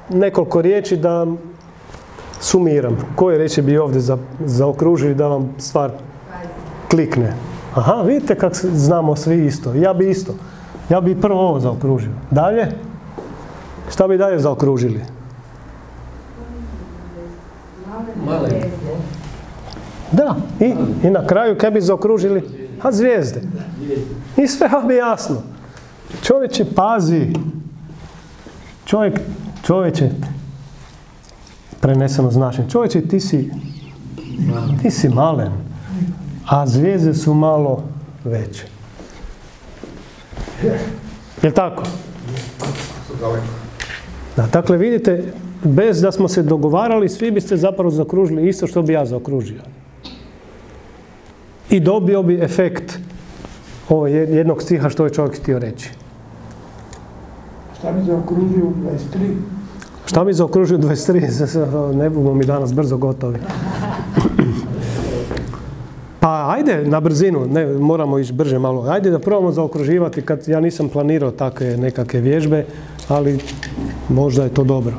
nekoliko riječi da sumiram. Koje riječi bi ovdje zaokružili da vam stvar klikne? Aha, vidite kako znamo svi isto. Ja bi isto. Ja bi prvo ovo zaokružio. Dalje? Šta bi dalje zaokružili? Male. Da, i na kraju kaj bi zaokružili? A zvijezde. I sve vam je jasno. Čovječe, pazi. Čovječe, preneseno značenje. Čovječe, ti si malen, a zvijezde su malo veće. Jel' tako? Da, dakle, vidite, bez da smo se dogovarali, svi biste zapravo zaokružili isto što bi ja zaokružio. I dobio bi efekt ovog jednog stiha što je čovjek htio reći. Šta bi zaokružio 23? Šta bi zaokružio 23? Ne budemo mi danas brzo gotovi. Pa ajde na brzinu, ne moramo ići brže malo. Ajde da probamo zaokruživati kad ja nisam planirao takve nekakve vježbe, ali možda je to dobro.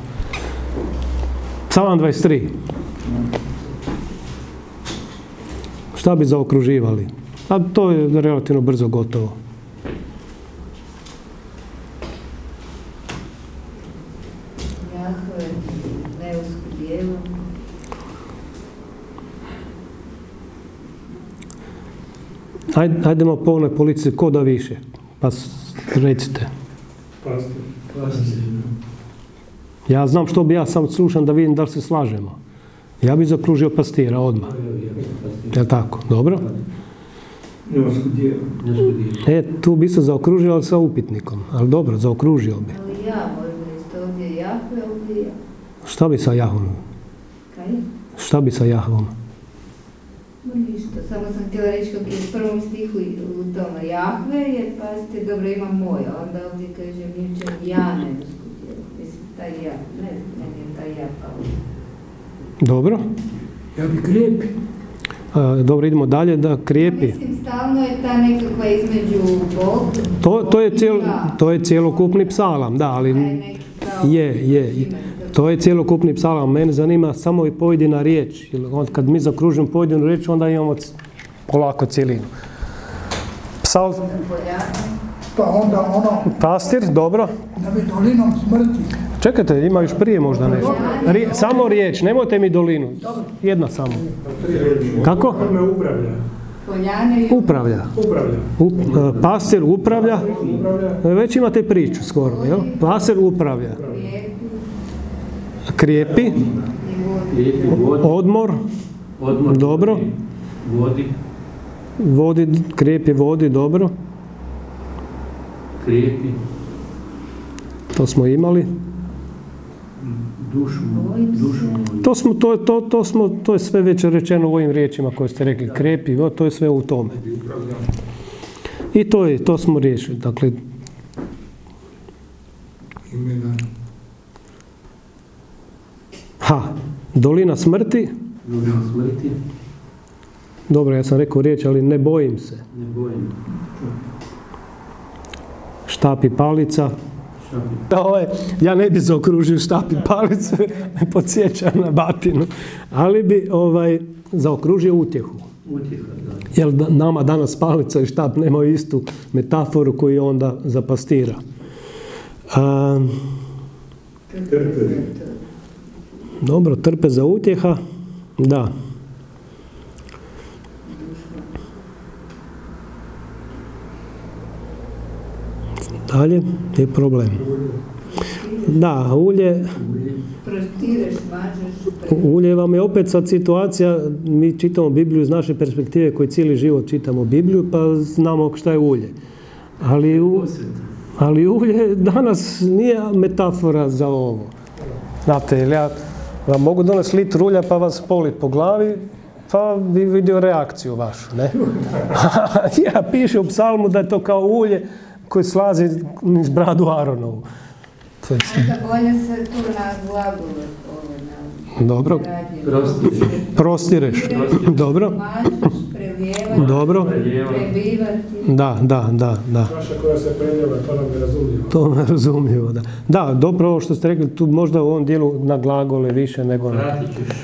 Psalam 23. Šta bi zaokruživali? A to je relativno brzo gotovo. Jahve, neuskudjevo. Ajdemo po onoj policiji, ko da više? Pa recite. Pastir. Ja znam što bi ja sam slušam da vidim da li se slažemo. Ja bi zaokružio pastira odmah. Je tako? Dobro? Neuskudjevo. Tu bi se zaokružio, ali sa upitnikom. Ali dobro, zaokružio bi. Ali ja, možda isto ovdje Jahve, ovdje ja. Šta bi sa Jahvom? Kaj? Šta bi sa Jahvom? No ništa, samo sam htjela reći kako je u prvom stihu u tome Jahve, jer pazite, dobro imam moj, a onda ovdje kaže ničem ja neuskudjevo. Mislim, taj ja, ne je taj ja pao. Dobro. Ja bi krijepi. Dobro, idemo dalje da krijepi. Mislim, stalno je ta nekakva između Bog. To je cjelokupni psalam, da, ali je. To je cjelokupni psalam. Mene zanima samo i pojedina riječ. Kad mi zaokružimo pojedinu riječ, onda imamo polako cjelinu. Psal... Pa onda ono... Pastir, dobro. Da bi dolinom smrti. Čekajte, ima još prije možda nešto. Samo riječ, nemojte mi dolinu. Jedna samo. Kako? Upravlja. Pastir upravlja. Već imate priču skoro, jel? Pastir upravlja. Krijepi. Odmor. Dobro. Vodi, krijepi vodi, dobro. Krijepi. To smo imali. To je sve već rečeno u ovim riječima koje ste rekli. Krijepi, to je sve u tome. I to smo riješili. Dakle, dolina smrti. Dobro, ja sam rekao riječ, ali ne bojim se. Štap i palica. Ja ne bi zaokružio štap i palicu, me podsjeća na batinu, ali bi zaokružio utjehu. Jer nama danas palica i štap nemaju istu metaforu koju onda za pastira. Dobro, trpe za utjeha, da. Dalje je problem. Da, ulje... Ulje vam je opet sad situacija, mi čitamo Bibliju iz naše perspektive koji cijeli život čitamo Bibliju, pa znamo šta je ulje. Ali ulje danas nije metafora za ovo. Znate, vam mogu donesti litru ulja pa vas polit po glavi, pa bi vidio reakciju vašu, ne? Ja piše u psalmu da je to kao ulje koje slazi niz bradu Aronovu. Onda bolje se tu na glagole dobro. Prostireš. Dobro. Mažeš, prelijevati. Dobro. Prebivati. Da. Naša koja se preljeva, to nam je razumljivo. To nam je razumljivo, da. Da, dobro ovo što ste rekli, tu možda u ovom dijelu na glagole više nego na... Vratit ćeš.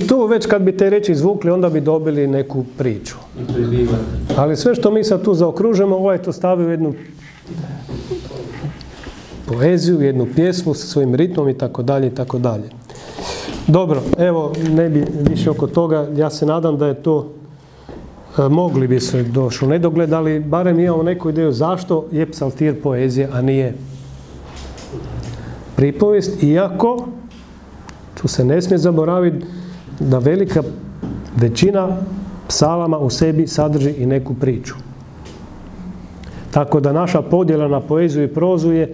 I tu već kad bi te reči izvukli, onda bi dobili neku priču. I prebivati. Ali sve što mi sad tu zaokružujemo, ovaj to stavi u jednu poeziju, jednu pjesmu sa svojim ritmom i tako dalje i tako dalje. Dobro, evo, ne bi više oko toga, ja se nadam da je to, mogli bi se došli u nedogled, ali barem imamo neku ideju zašto je psaltir poezija, a nije pripovijest, iako, tu se ne smije zaboraviti, da velika većina psalama u sebi sadrži i neku priču. Tako da naša podjela na poeziju i prozu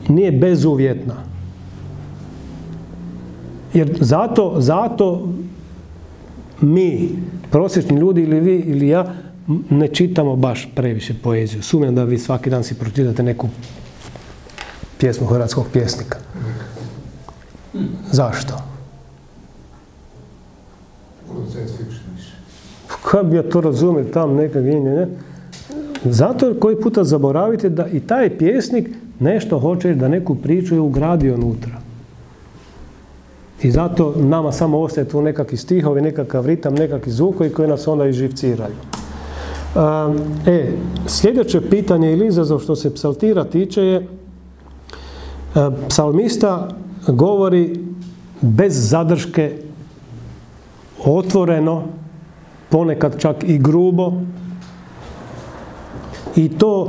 nije bezuvjetna. Jer zato mi, prosječni ljudi ili vi ili ja, ne čitamo baš previše poeziju. Sumnjam da vi svaki dan si pročitate neku pjesmu hrvatskog pjesnika. Zašto? Kako bi ja to razumio, tam neka ne? Zato koji puta zaboravite da i taj pjesnik nešto hoće da neku priču je ugradio unutra. I zato nama samo ostaje tu nekakvi stihovi, nekakav ritam, nekakvi zvukovi koji nas onda izživciraju. Sljedeće pitanje ili izazov što se psaltira tiče je, psalmista govori bez zadrške, otvoreno, ponekad čak i grubo, i to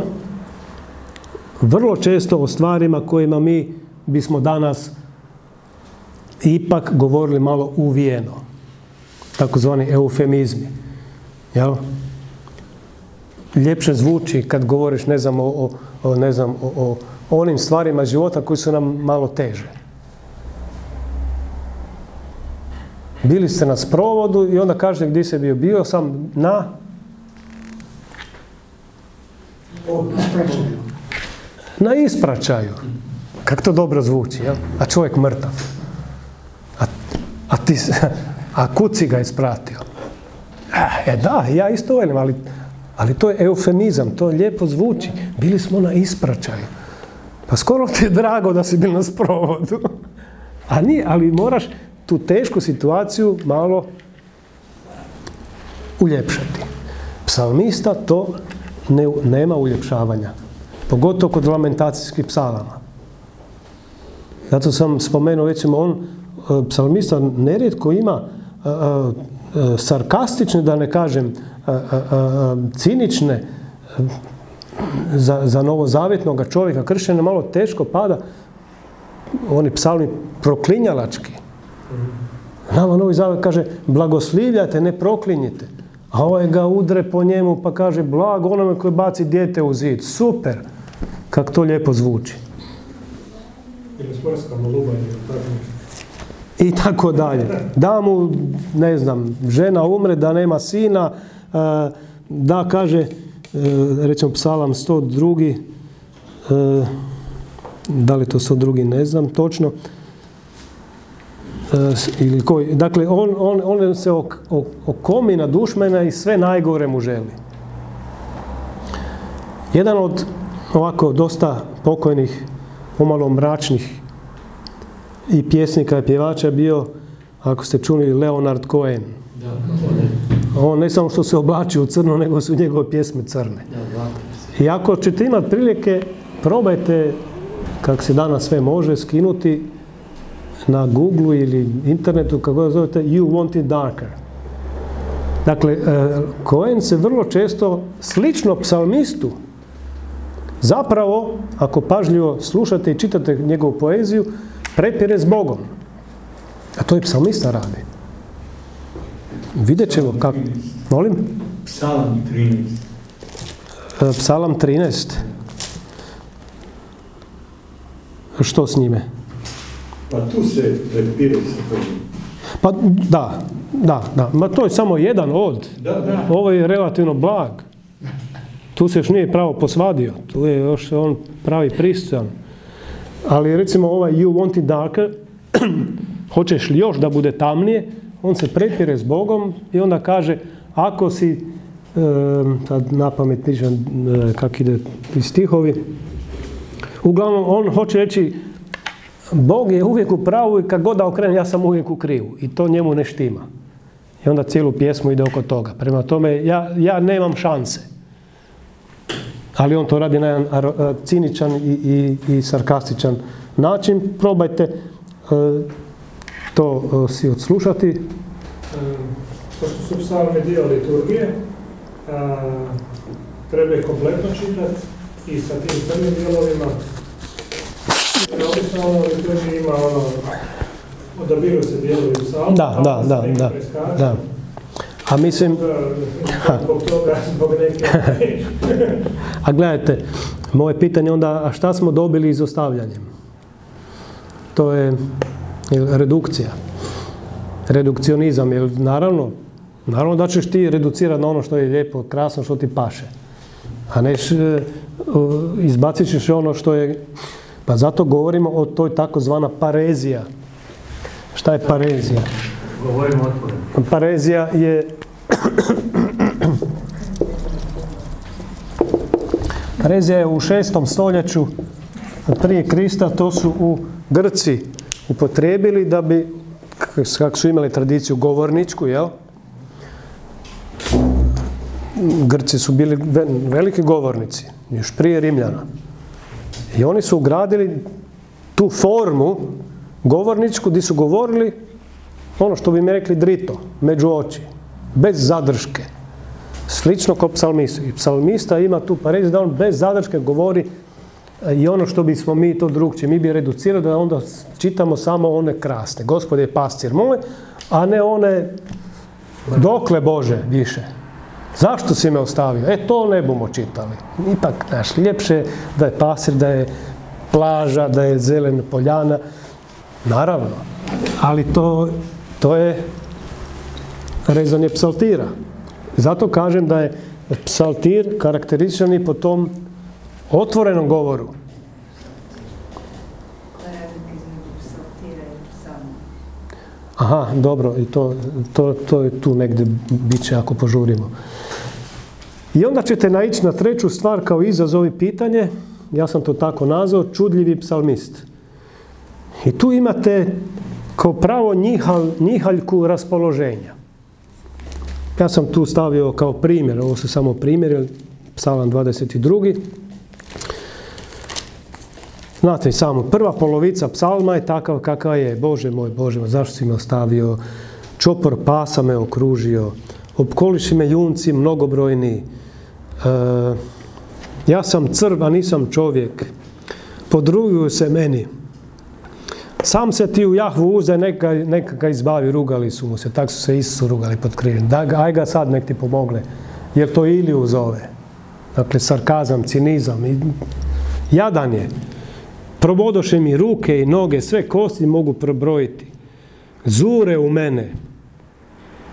vrlo često o stvarima kojima mi bismo danas ipak govorili malo uvijeno. Takozvani eufemizmi. Jel? Ljepše zvuči kad govoriš, ne znam, o onim stvarima života koji su nam malo teže. Bili ste na sprovodu i onda kažete gdje se bio. Bio sam na ispraćaju. Kako to dobro zvuči, jel? A čovjek mrtav. A kud si ga ispratio? Da, ja isto velim, ali to je eufemizam, to lijepo zvuči. Bili smo na ispraćaju. Pa skoro ti je drago da si bil na sprovodu. Ali moraš tu tešku situaciju malo uljepšati. Psalmista to nema uljepšavanja. Pogotovo kod lamentacijskih psalama. Zato sam spomenuo, recimo, psalmista nerijetko ima sarkastične, da ne kažem, cinične, za novozavjetnog čovjeka, kršćana, malo teško pada, oni psalmi proklinjalački. Nama Novi Zavjet kaže, blagoslivljajte, ne proklinjite. A ovaj ga udre po njemu pa kaže, blago onome koji baci dijete u zid. Super! Kako to lijepo zvuči. Ili smrskamo lubanje. I tako dalje. Da mu, ne znam, žena umre, da nema sina, da kaže, recimo psalam 102, da li to 102, ne znam točno, ili koji, dakle, on se okomi na dušmana i sve najgore mu želi. Jedan od ovako dosta pokojnih, pomalo mračnih i pjesnika i pjevača je bio, ako ste čuli, Leonard Cohen. On ne samo što se oblači u crno, nego su njegove pjesme crne. I ako ćete imati prilike, probajte, kako se danas sve može, skinuti na Google ili internetu, kako ga zovete, You Want It Darker. Dakle, Cohen se vrlo često, slično psalmistu, zapravo, ako pažljivo slušate i čitate njegovu poeziju, prepire s Bogom. A to i psalmista radi. Vidjet ćemo kako... Molim? Psalam 13. Psalam 13. Što s njime? Pa tu se prepire sa Bogom. Pa da. Ma to je samo jedan od. Da. Ovo je relativno blag. Tu se još nije pravo posvadio. Tu je još on pravi pristojan. Ali recimo ovaj you want it darker, hoćeš li još da bude tamnije, on se prepire s Bogom i onda kaže, ako si, sad napamet pričam kak ide ti stihovi, uglavnom on hoće reći, Bog je uvijek u pravu i kad god da okrenem, ja sam uvijek u krivu. I to njemu ne štima. I onda cijelu pjesmu ide oko toga. Prema tome, ja nemam šanse. Ali on to radi na jedan ciničan i sarkastičan način. Probajte to si odslušati. Pošto su psalmi dio liturgije, treba ih kompletno čitati i sa tim crnim dijelovima. Obično ono liturgije ima odabiru se dijelovi psalma, da. A mislim... Zbog toga, zbog neke... A gledajte, moje pitanje onda, a šta smo dobili izostavljanjem? To je redukcija. Redukcionizam, jer naravno da ćeš ti reducirati na ono što je lijepo, krasno, što ti paše. A neš, izbacit ćeš ono što je... Pa zato govorimo o toj takozvana parezija. Šta je parezija? Govorimo otvoreno. Parezija je... Parezija je u 6. stoljeću prije Krista, to su u Grci upotrijebili da bi, kako su imali tradiciju govorničku, jel? Grci su bili veliki govornici, još prije Rimljana. I oni su ugradili tu formu govorničku gdje su govorili ono što bi mi rekli drito, među oči, bez zadrške. Slično kao psalmista. I psalmista ima tu pareziju da on bez zadrške govori i ono što bismo mi to drugčije. Mi bi reducirali da onda čitamo samo one krasne. Gospod je pastir moj, a ne one dokle Bože više. Zašto si me ostavio? To ne bomo čitali. Ipak, znaš, ljepše da je pastir, da je plaža, da je zelena poljana. Naravno. Ali to je rezanje psaltira. Zato kažem da je psaltir karakterističan i po tom otvorenom govoru. Aha, dobro, i to je tu negdje bit će ako požurimo. I onda ćete naići na treću stvar kao izazov i pitanje, ja sam to tako nazvao, čudljivi psalmist. I tu imate kao pravo njihaljku raspoloženja. Ja sam tu stavio kao primjer, ovo su samo primjeri, Psalam 22. Znate samo, prva polovica psalma je takav kakav je. Bože moj, zašto si me ostavio? Čopor pasa me okružio. Opkoliši me junci mnogobrojni. Ja sam crv, a nisam čovjek. Podruguju se meni. Sam se ti u Jahvu uze, neka ga izbavi, rugali su mu se. Tak su se Isusu rugali pod križem. Aj ga sad nek ti pomogne. Jer to Iliju zove. Dakle, sarkazam, cinizam. Jadan je. Probodoše mi ruke i noge, sve kosti mogu probrojiti. Zure u mene.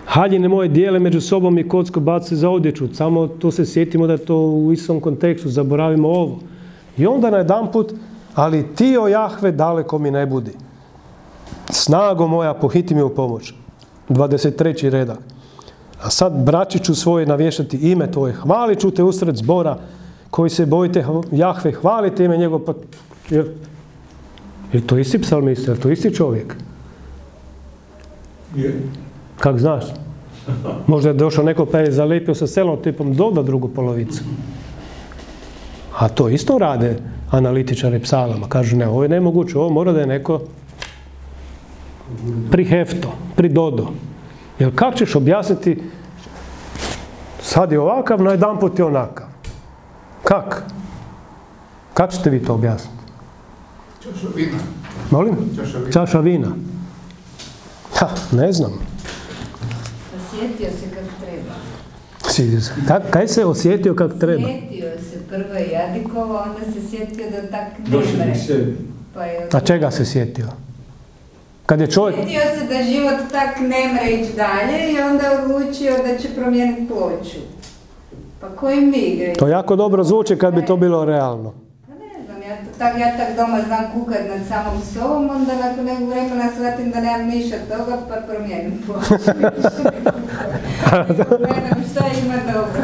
Haljine moje dijele među sobom i kocko bace za odjeću. Samo to se sjetimo da je to u istom kontekstu, zaboravimo ovo. I onda najedanput, ali ti o Jahve daleko mi ne budi. Snago moja, pohiti mi u pomoć. 23. redak. A sad braći ću svoje navješati ime tvoje. Hvalit ću te usred zbora koji se bojite Jahve. Hvalite ime njegov. Je to isti psalmist? Je to isti čovjek? Je. Kak znaš? Možda je došao neko pa je zalepio sa selotipom doda drugu polovicu. A to isto rade analitičari psalama. Kažu ne, ovo je nemoguće, ovo mora da je neko prihefto, pridodo. Jer kako ćeš objasniti sad je ovakav, na jedan put je onakav? Kak? Kako ćete vi to objasniti? Čaša vina. Molim? Čaša vina. Ha, ne znam. Osjetio se kako treba. Kaj se osjetio kako treba? Sjetio se, prvo je jadikovo, onda se sjetio da tak ne Došli mre. k sebi. Pa je A čega se sjetio? Kad je čovjek... Sjetio se da život tak ne mre ići dalje i onda odlučio da će promijeniti ploču. Pa koji mi gre? To jako dobro zvuči kad bi to bilo realno. Pa ne znam, ja tak doma znam kukat nad samom sobom, onda nakon nekog vremena shvatim da nemam ništa toga, pa promijenim ploču. Gledam šta ima dobro.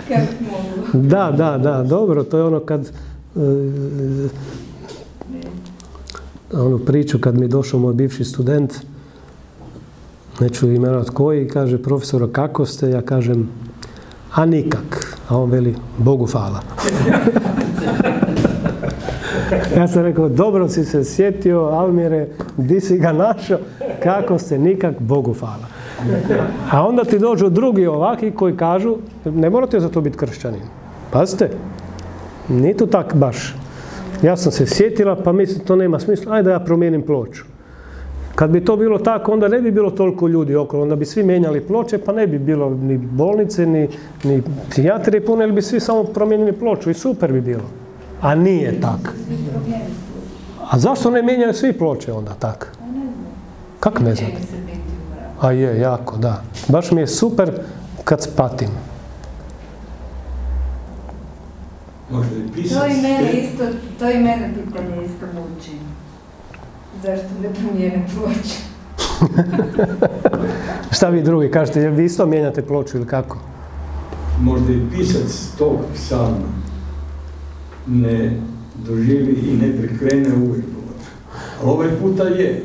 Kad mogu. Da, dobro, to je ono kad... onu priču kad mi je došao moj bivši student, neću imenovati koji, kaže profesora kako ste, ja kažem a nikak, a on veli Bogu hvala. Ja sam rekao dobro si se sjetio Almire, di si ga našao, kako ste, nikak, Bogu hvala. A onda ti dođu drugi ovaki koji kažu ne morate za to biti kršćanin. Pazite, nije to tak baš. Ja sam se sjetila, pa mislim to nema smisla, ajde da ja promijenim ploču. Kad bi to bilo tako, onda ne bi bilo toliko ljudi okolo, onda bi svi mijenjali ploče, pa ne bi bilo ni bolnice, ni psihijatrije puno, ili bi svi samo promijenili ploču i super bi bilo. A nije tako. A zašto ne mijenjaju svi ploče onda tako? Kako ne znam? A je, jako, da. Baš mi je super kad spatim. To i mene pitanje isto muči. Zašto ne promijene ploču? Šta vi drugi kažete, jel vi isto mijenjate ploču ili kako? Možda i pisac tog psalma ne doživi i ne prekrene uvijek ploču. A ovaj puta je.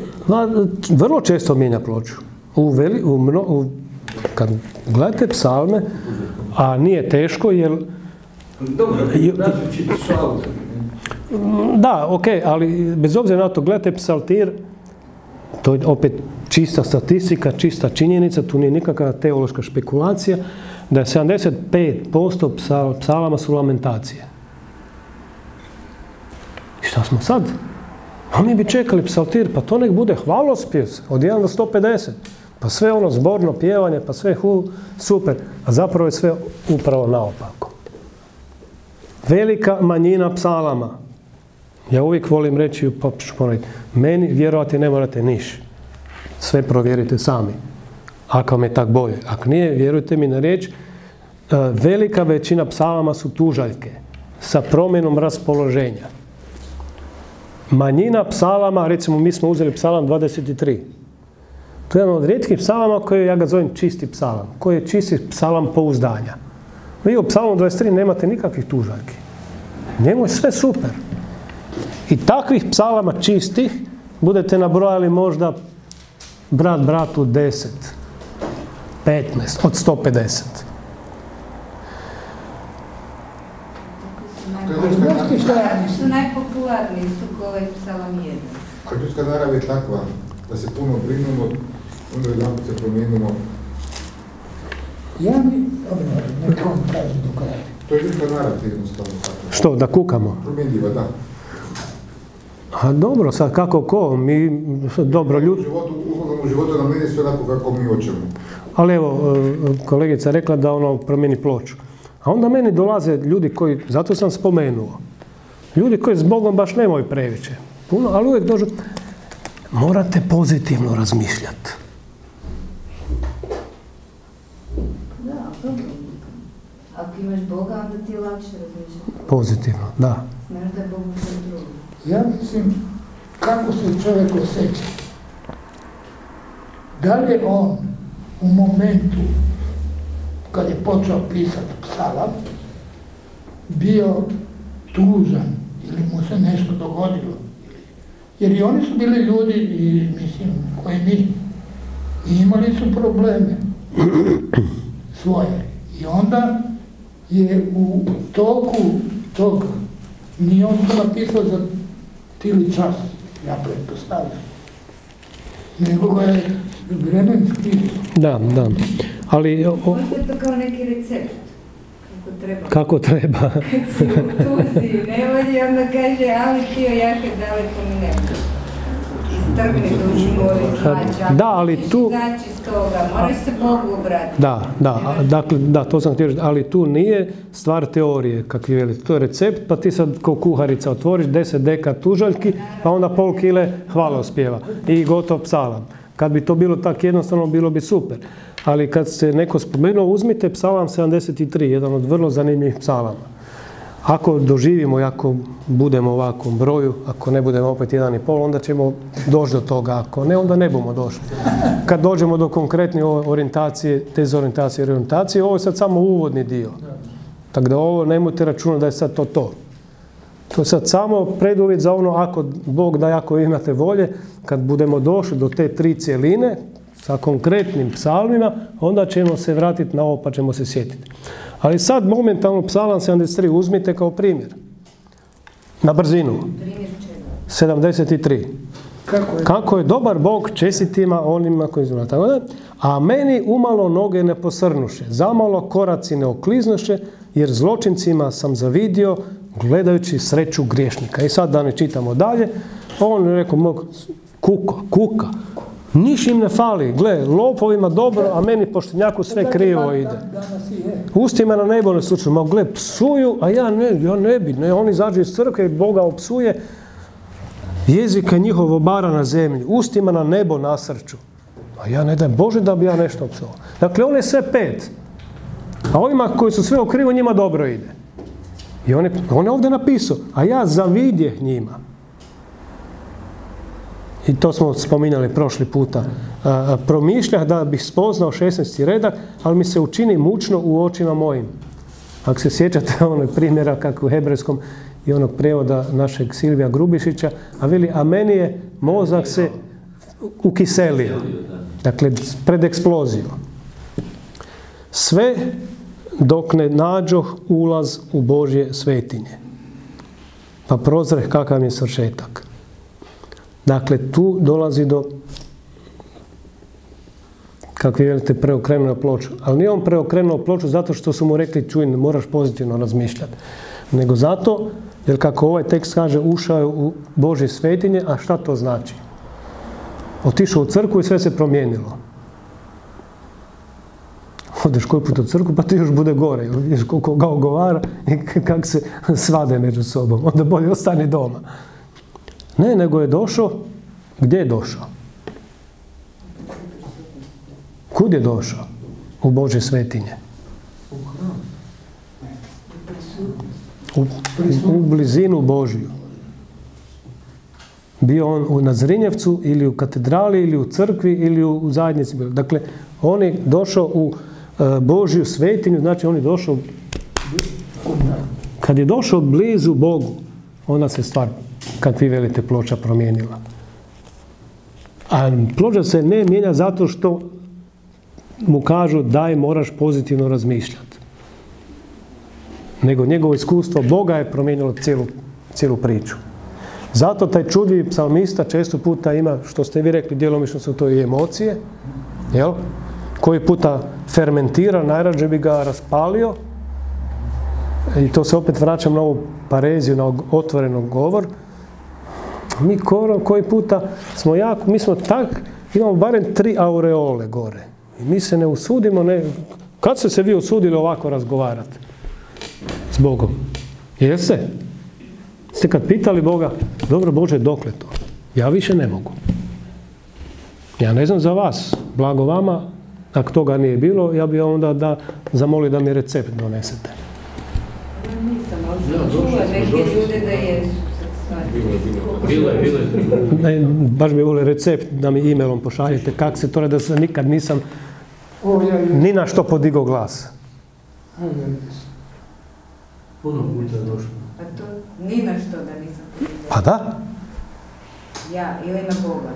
Vrlo često mijenja ploču. Kad gledate psalme, a nije teško jer... Dobro, različiti su autori. Da, ok, ali bez obzira na to, gledajte psaltir, to je opet čista statistika, čista činjenica, tu nije nikakva teološka špekulacija, da je 75% psalama su lamentacije. I šta smo sad? A mi bi čekali psaltir, pa to nek bude hvalospjev od 1 do 150. Pa sve ono zborno pjevanje, pa sve super. A zapravo je sve upravo naopako. Velika manjina psalama. Ja uvijek volim reći, pa ću ponoviti, meni vjerovati ne morate niš. Sve provjerite sami. Ako vam je tak bolje. Ako nije, vjerujte mi na riječ, velika većina psalama su tužaljke sa promjenom raspoloženja. Manjina psalama, recimo mi smo uzeli psalam 23. To je jedan od rijetkih psalama koji ja ga zovem čisti psalam, koji je čisti psalam pouzdanja. Vi u psalmu 23 nemate nikakvih tužaljki. Njemu je sve super. I takvih psalama čistih budete nabrojali možda brat bratu 10, 15, od 150. Su najpopularniji su ovaj psalam 1. Kad ljudska narav je takva da se puno brinemo, onda jedanput se promijenimo. Ja mi, nekom kaže do kraja. To je ljudska narav jednostavno tako. Što, da kukamo? Promjenljiva, da. A dobro, sad kako ko? Mi, dobro, ljudi... U životu nam nije sve onako kako mi hoćemo. Ali evo, kolegica rekla da ono promijeni ploču. A onda meni dolaze ljudi koji, zato sam spomenuo, ljudi koji s Bogom baš nemaju previše. Puno, ali uvijek dođu, morate pozitivno razmišljati. Da, dobro. Ako imaš Boga, onda ti je lakše razmišljati. Pozitivno, da. Znaš da je Bog u kontrolu. Ja mislim, kako se čovjek osjeća. Da li je on u momentu kad je počeo pisati psalam bio tužan ili mu se nešto dogodilo. Jer i oni su bili ljudi, i mislim, koji mi, i imali su probleme svoje. I onda je u toku tog, nije on to napisao za tili čas, ja pretpostavljam, nego ga je vremenski. Da. Ali... Možda je to kao neki recept. Kako treba. Kad si u tuzi, ne volji, onda kaže, ali ti o jake daleko mi ne može. strgni dušu moju, znači, da, ali tu... izaći iz toga, moraš se Bogu obratiti. Da, to sam htio reći, ali tu nije stvar teorije, kakvi velite. To je recept, pa ti sad kao kuharica otvoriš 10 deka tužaljki, pa onda pol kile hvalospjeva i gotov psalam. Kad bi to bilo tako jednostavno, bilo bi super. Ali kad se neko spomenuo, uzmite psalam 73, jedan od vrlo zanimljivih psalama. Ako doživimo i ako budemo u ovakvom broju, ako ne budemo opet 1,5, onda ćemo doći do toga. Ako ne, onda ne bomo došli. Kad dođemo do konkretne orijentacije, dezorientacije i reorientacije, ovo je sad samo uvodni dio. Tako da ovo nemojte računati da je sad to. To je sad samo preduvjet za ono, ako Bog da, ako imate volje, kad budemo došli do te 3 cjeline, sa konkretnim psalmima, onda ćemo se vratiti na ovo pa ćemo se sjetiti. Ali sad momentalno psalam 73 uzmite kao primjer. Na brzinu. 73. Kako je dobar Bog čestitima onima koji su tako da. A meni umalo noge ne posrnuše, zamalo koraci ne okliznuše, jer zločincima sam zavidio gledajući sreću griješnika. I sad da ne čitamo dalje, on je rekao, kuka. Niš im ne fali, gle, lopovima dobro, a meni poštenjaku sve krivo ide. Ustima na nebo ne slučaju, ma gle, psuju, a ja ne bi, oni izađu iz crkve i Boga opsuje, jezika njihovo bara na zemlji, ustima na nebo nasrću. A ja ne daj Bože da bi ja nešto opsovao. Dakle, on je sve 5, a ovima koji su sve u krivo, njima dobro ide. I on je ovdje napisao, a ja zavidjeh njima. I to smo spominjali prošli puta. Promišljah da bih spoznao 16. redak, ali mi se učini mučno u očima mojim. Ako se sjećate onog primjera kako u hebrejskom i onog prijevoda našeg Silvija Grubišića, a veli, a meni je mozak se ukiselio. Dakle, pred eksplozijom. Sve dok ne nađoh ulaz u Božje svetinje. Pa prozreh kakav je svršetak. Dakle, tu dolazi do, kako velite, preokrenuo ploču. Ali nije on preokrenuo ploču zato što su mu rekli, čuj, moraš pozitivno razmišljati. Nego zato, jer kako ovaj tekst kaže, ušao je u Božje svetinje, a šta to znači? Otišao u crkvu i sve se promijenilo. Odeš koji put u crkvu, pa ti još bude gore. Vidiš koliko ga ogovara i kako se svade među sobom. Onda bolje ostani doma. Ne, nego je došao. Gdje je došao? Kud je došao? U Božje svetinje. U blizinu Božju. Bio on na Zrinjevcu ili u katedrali ili u crkvi ili u zajednici. Dakle, on je došao u Božju svetinju, znači on je došao, kad je došao blizu Bogu, onda se stvar, kad vi velite, ploča promijenila. A ploča se ne mijenja zato što mu kažu daj, moraš pozitivno razmišljati. Nego njegovo iskustvo Boga je promijenilo cijelu priču. Zato taj čudljivi psalmista često puta ima, što ste vi rekli, djelomično su to i emocije, jel? Koji puta fermentira, najrađe bi ga raspalio. I to se opet vraćam na ovu pareziju, na otvorenog govor. Mi koji puta smo mi smo imamo barem 3 aureole gore. I mi se ne usudimo, kad ste se vi usudili ovako razgovarati s Bogom? Jeste? Ste kad pitali Boga, dobro Bože, dokle to? Ja više ne mogu. Ja ne znam za vas, blago vama, ako toga nije bilo, ja bih onda zamolio da mi recept donesete. Nisam, ali čula neke ljude da jesu. Baš bi volio recept da mi e-mailom pošaljete kako se to radi, da se nikad nisam ni na što podigao glas. Puno puta došlo. A to ni na što da nisam podigao. Pa da. Ja, ili na Boga.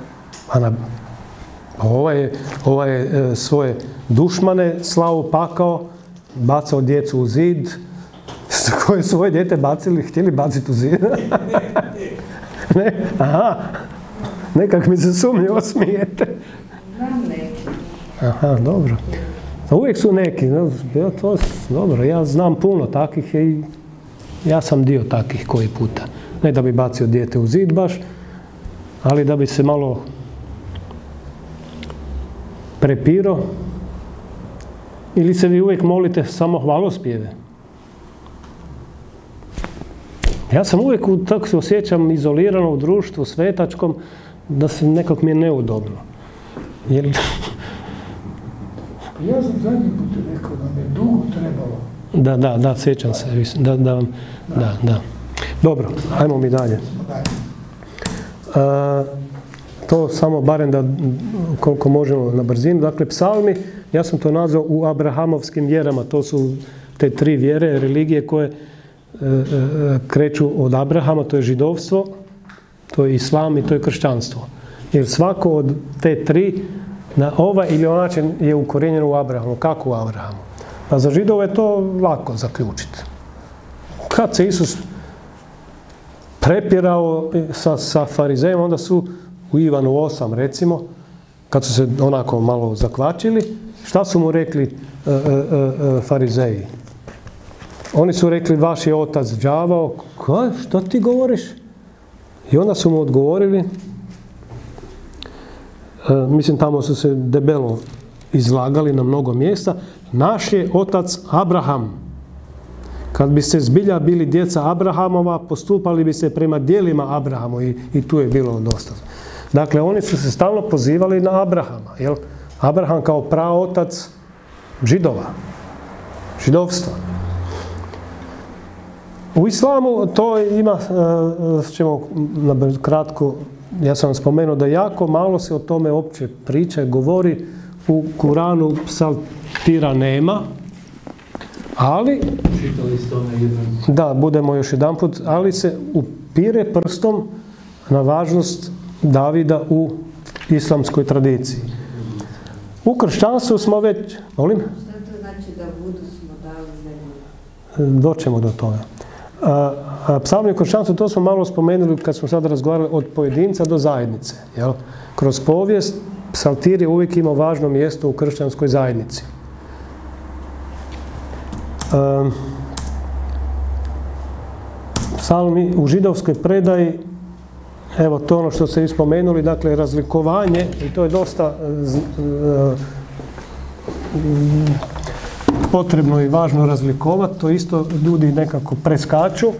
Ovaj je svoje dušmane slavu pakao, bacao djecu u zid, koje svoje dijete htjeli baciti u zid. Ne? Aha, nekak mi se sumnjivo smijete. Znam neki. Aha, dobro. Uvijek su neki, dobro, ja znam puno takvih i ja sam dio takvih koji puta. Ne da bi bacio dijete u zid baš, ali da bi se malo prepiro, ili se vi uvijek molite samo hvalospjeve? Ja sam uvijek, tako se osjećam, izolirano u društvu svetačkom, da se nekako mi je neudobno. Jer... Ja sam zadnji put rekao da mi je dugo trebalo. Da, sjećam se. Da. Dobro, ajmo mi dalje. To samo barem da koliko možemo na brzinu. Dakle, psalmi, ja sam to nazvao u abrahamovskim vjerama. To su te 3 vjere, religije koje kreću od Abrahama, to je židovstvo, to je islam i to je kršćanstvo. Jer svako od te 3 na ovaj ili onaj način je ukorijenjeno u Abrahamu. Kako u Abrahamu? Pa za Židove je to lako zaključiti. Kad se Isus prepirao sa farizejima, onda su u Ivanu 8 recimo, kad su se onako malo zakvačili, šta su mu rekli farizeji? Oni su rekli, vaš je otac đavao. Što ti govoriš? I onda su mu odgovorili, mislim tamo su se debelo izlagali na mnogo mjesta, naš je otac Abraham. Kad biste zbilja bili djeca Abrahamova, postupali bi se prema djelima Abrahamu i tu je bilo dosta. Dakle, oni su se stalno pozivali na Abrahama. Jel? Abraham kao praotac Židova, židovstva. U islamu to ima, ćemo kratko, ja sam spomenuo da jako malo se o tome uopće priča, govori, u Kuranu psaltira nema, ali, da, budemo još jedanput, ali se upire prstom na važnost Davida u islamskoj tradiciji. U kršćanstvu smo već, molim? Što to znači da budu smo dali zemlju? Doćemo do toga. Psalmi u kršćanstvu, to smo malo spomenuli kad smo sad razgovarali od pojedinca do zajednice. Jel? Kroz povijest psaltir je uvijek imao važno mjesto u kršćanskoj zajednici. Psalmi u židovskoj predaji, evo to ono što ste vi spomenuli, dakle razlikovanje, i to je dosta potrebno i važno razlikovati, to isto ljudi nekako preskaču.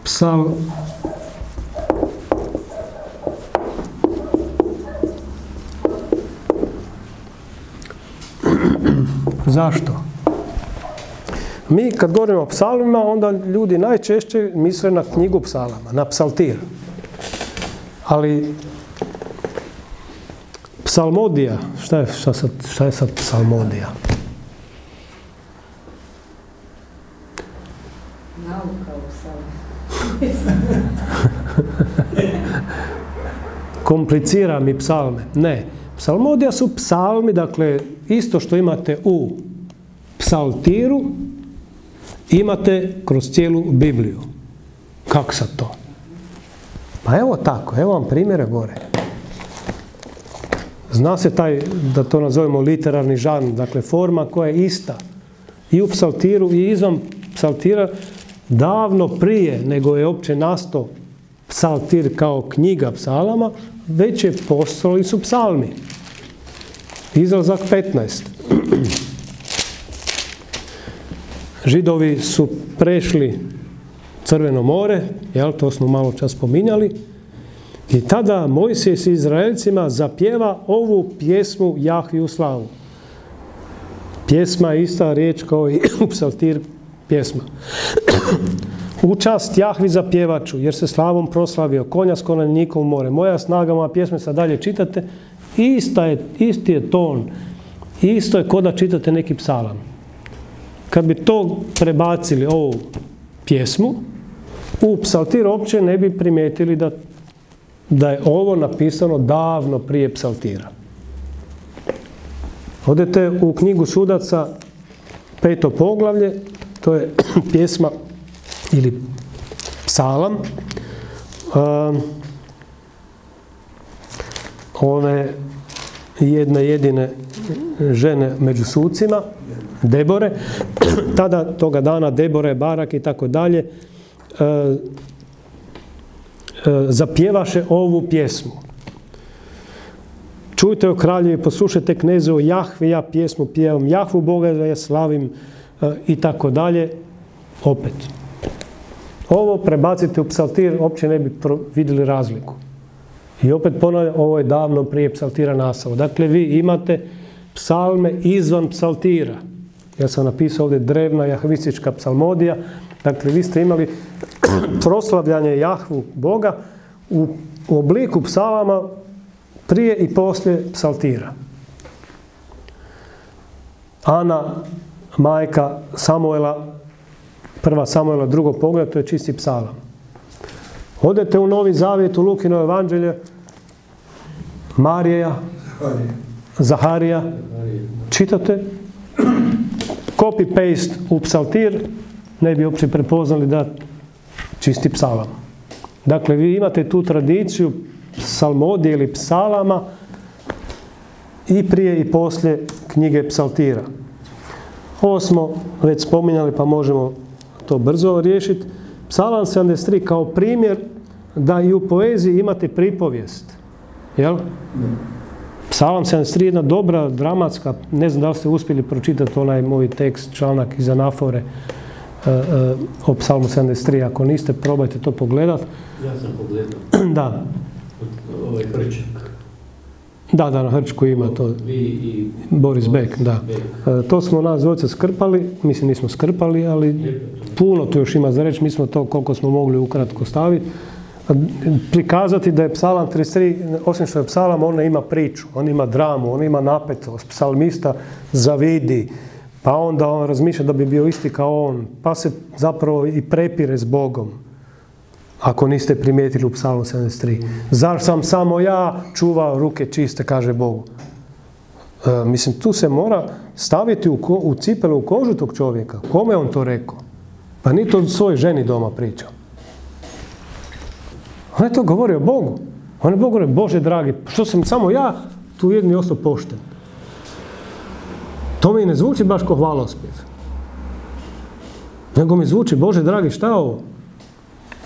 Psalm zašto? Mi kad govorimo o psalmima, onda ljudi najčešće misle na knjigu psalama, na psaltir. Ali psalmodija, šta je sad psalmodija? Nauka u psalmu. Komplicira mi psalme. Ne. Psalmodija su psalmi, dakle, isto što imate u psaltiru, imate kroz cijelu Bibliju. Kako sad to? Pa evo tako, evo vam primjere gore. Zna se taj, da to nazovemo literarni žanr, dakle forma koja je ista i u psaltiru i izvan psaltira, davno prije nego je uopće nastao psaltir kao knjiga psalama, već je postojali su psalmi. Izlazak 15. Židovi su prešli Crveno more, jel, to smo malo čas spominjali, i tada Mojsije s Izraelcima zapjeva ovu pjesmu Jahviju slavu. Pjesma je ista riječ kao i u psaltir pjesma. U čast Jahvi zapjevaču, jer se slavom proslavio, konja s konjanikom u more. Moja snaga, moja pjesma, sad dalje čitate, isti je ton, isto je ko da čitate neki psalam. Kad bi to prebacili, ovu pjesmu, u psaltir uopće ne bi primijetili da je ovo napisano davno prije psaltira. Odete u knjigu Sudaca, 5. poglavlje, to je pjesma ili psalam one jedne jedine žene među sucima, Debore. Tada, toga dana, Debore, Barak i tako dalje, zapjevaše ovu pjesmu. Čujte o kraljevi, poslušajte kneze o Jahvi, ja pjesmu pjevam, Jahvu Boga ja slavim i tako dalje. Opet. Ovo prebacite u psaltir, uopće ne bi vidjeli razliku. I opet ponavljam, ovo je davno prije psaltira nastalo. Dakle, vi imate psalme izvan psaltira. Ja sam napisao ovdje drevna jahvistička psalmodija. Dakle, vi ste imali proslavljanje Jahvu Boga u obliku psalama prije i poslije psaltira. Ana, majka Samuela, prva Samuela, drugo pogled, to je čisti psalam. Odete u Novi Zavjet, u Lukino evanđelje, Marija, Zaharija, čitate, copy-paste u psaltir, ne bi uopće prepoznali da čisti psalam. Dakle, vi imate tu tradiciju psalmodije ili psalama i prije i poslije knjige psaltira. Ovo smo već spominjali, pa možemo to brzo riješiti. Psalam 73 kao primjer da i u poeziji imate pripovijest. Jel? Psalam 73 je jedna dobra, dramatska, ne znam da li ste uspjeli pročitati onaj moj tekst, članak iz anafore o psalmu 73. Ako niste, probajte to pogledati. Ja sam pogledao. Da. Ovaj Hrčak. Da, na Hrčku ima to. Vi i Boris Beck, da. To smo nas dvojica skrpali, mislim nismo skrpali, ali puno tu još ima za reći, mi smo to koliko smo mogli ukratko staviti. Prikazati da je psalam 33, osim što je psalam, on ima priču, on ima dramu, on ima napetost, psalmista zavidi, pa onda on razmišlja da bi bio isti kao on, pa se zapravo i prepire s Bogom. Ako niste primijetili u psalmu 73. Zar sam samo ja čuvao ruke čiste, kaže Bogu. Mislim, tu se mora staviti u cipele, u kožu tog čovjeka. Kome on to rekao? Pa ni to svojoj ženi doma pričao. On je to govorio Bogu. On je Bogu govorio, Bože dragi, što sam samo ja tu jedni ostao pošten. To mi ne zvuči baš ko hvalospjev. Nego mi zvuči, Bože dragi, šta je ovo?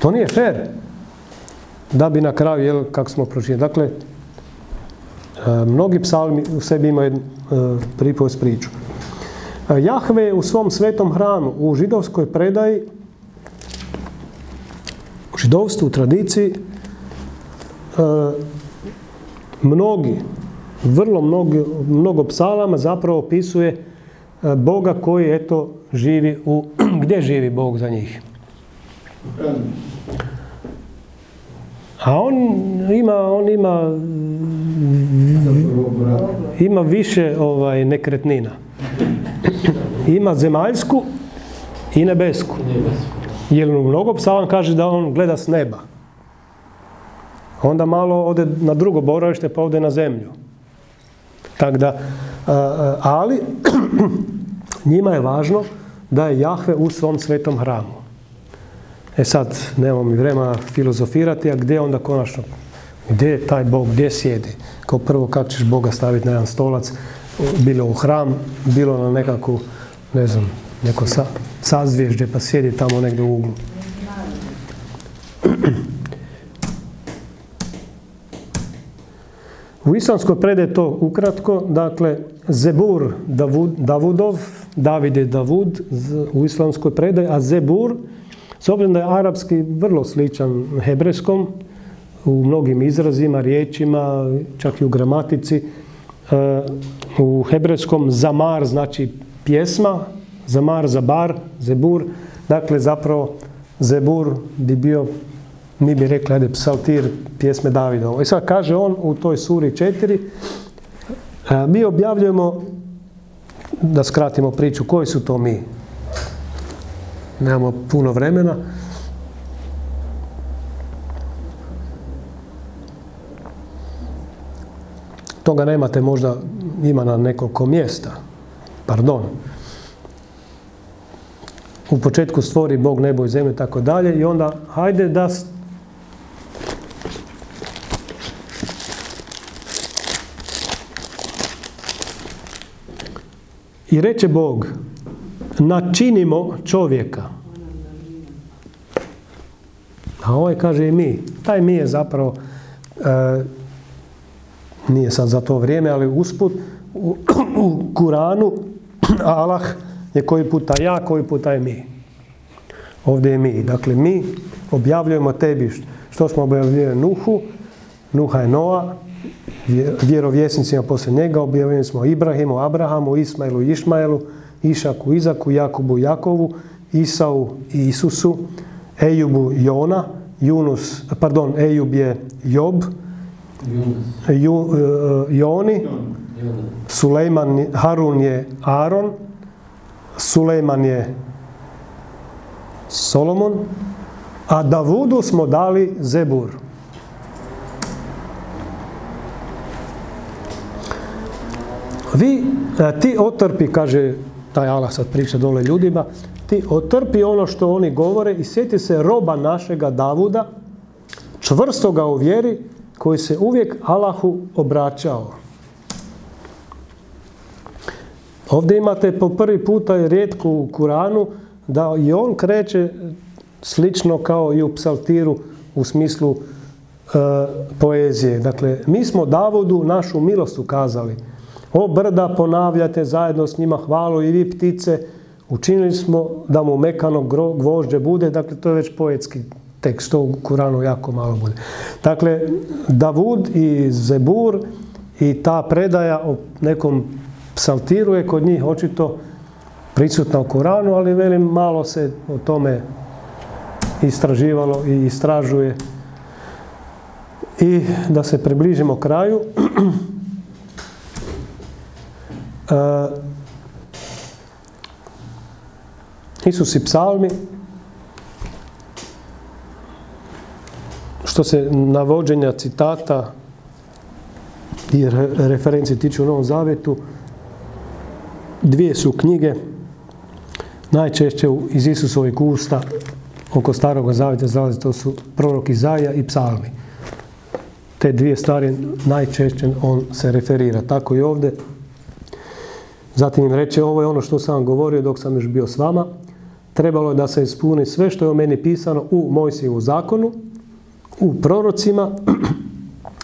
To nije fair. Da bi na kraju, jel, kako smo pročitali. Dakle, mnogi psalmi u sebi imaju pripovijest priču. Jahve u svom svetom hramu, u židovskoj predaji, u židovstvu, u tradiciji, mnogo psalama zapravo opisuje Boga koji, eto, živi u... Gdje živi Bog za njih? A on ima više nekretnina. Ima zemaljsku i nebesku. Jer u mnogo psalam kaže da on gleda s neba. Onda malo ode na drugo boravište, pa ode na zemlju. Tako da, ali njima je važno da je Jahve u svom svetom hramu. Sad, nemamo mi vremena filozofirati, a gdje onda konačno, gdje je taj Bog, gdje sjedi? Kao prvo, kako ćeš Boga staviti na jedan stolac, bilo u hram, bilo na nekakvu, ne znam, neko sazvježđe, pa sjedi tamo negdje u uglu. U islamskoj predaji je to ukratko, dakle, Zebur Davudov, David je Davud u islamskoj predaji, a Zebur, s obzirom da je arapski vrlo sličan hebrejskom, u mnogim izrazima, riječima, čak i u gramatici, u hebrejskom zamar znači pjesma, zamar, zabar, zebur, dakle zapravo Zebur bi bio, mi bi rekli, ajde, psaltir pjesme Davidova. I sad kaže on u toj suri 4, mi objavljujemo, da skratimo priču, koji su to mi? Nemamo puno vremena. Toga nemate, možda ima na nekoliko mjesta. Pardon. U početku stvori Bog nebo i zemlju i tako dalje i onda hajde da I reče Bog, načinimo čovjeka. A ovaj kaže i mi. Taj mi je zapravo, nije sad za to vrijeme, ali usput, u Kuranu Allah je koji puta ja, koji puta je mi. Ovdje je mi. Dakle, mi objavljujemo tebi što smo objavljivali Nuhu. Nuha je Noa, vjerovjesnicima poslije njega, objavljeni smo Ibrahimu, Abrahamu, Ismailu, Išmaelu, Išaku, Izaku, Jakubu, Jakovu, Isau i Isusu, Ejubu, Jona, Ejub je Job, Joni, Sulejman, Harun je Aron, Sulejman je Solomon, a Davudu smo dali Zebur. Ti otrpi, kaže taj Allah sad priča dole ljudima, ti otrpi ono što oni govore i sjeti se roba našega Davuda, čvrstoga u vjeri, koji se uvijek Allahu obraćao. Ovdje imate po prvi puta i rijetko u Kuranu da i on kreće slično kao i u psaltiru u smislu poezije. Dakle, mi smo Davudu našu milost ukazali. O brda, ponavljate zajedno s njima hvalu i vi ptice, učinili smo da mu mekano gvožđe bude. Dakle, to je već poetski tekst, to u Kuranu jako malo bude. Dakle, Davud i Zebur i ta predaja o nekom psaltiru je kod njih očito prisutna u Kuranu, ali velim, malo se o tome istraživalo i istražuje. I da se približimo kraju, Isus i psalmi, što se navođenja citata i referencije tiču u Novom Zavjetu, dvije su knjige, najčešće iz Isusovih usta oko Starog Zavjeta, to su prorok Izaija i psalmi. Te dvije stvari najčešće on se referira. Tako i ovdje. Zatim im reče, ovo je ono što sam vam govorio dok sam još bio s vama. Trebalo je da se ispuni sve što je o meni pisano u Mojsijevu zakonu, u prorocima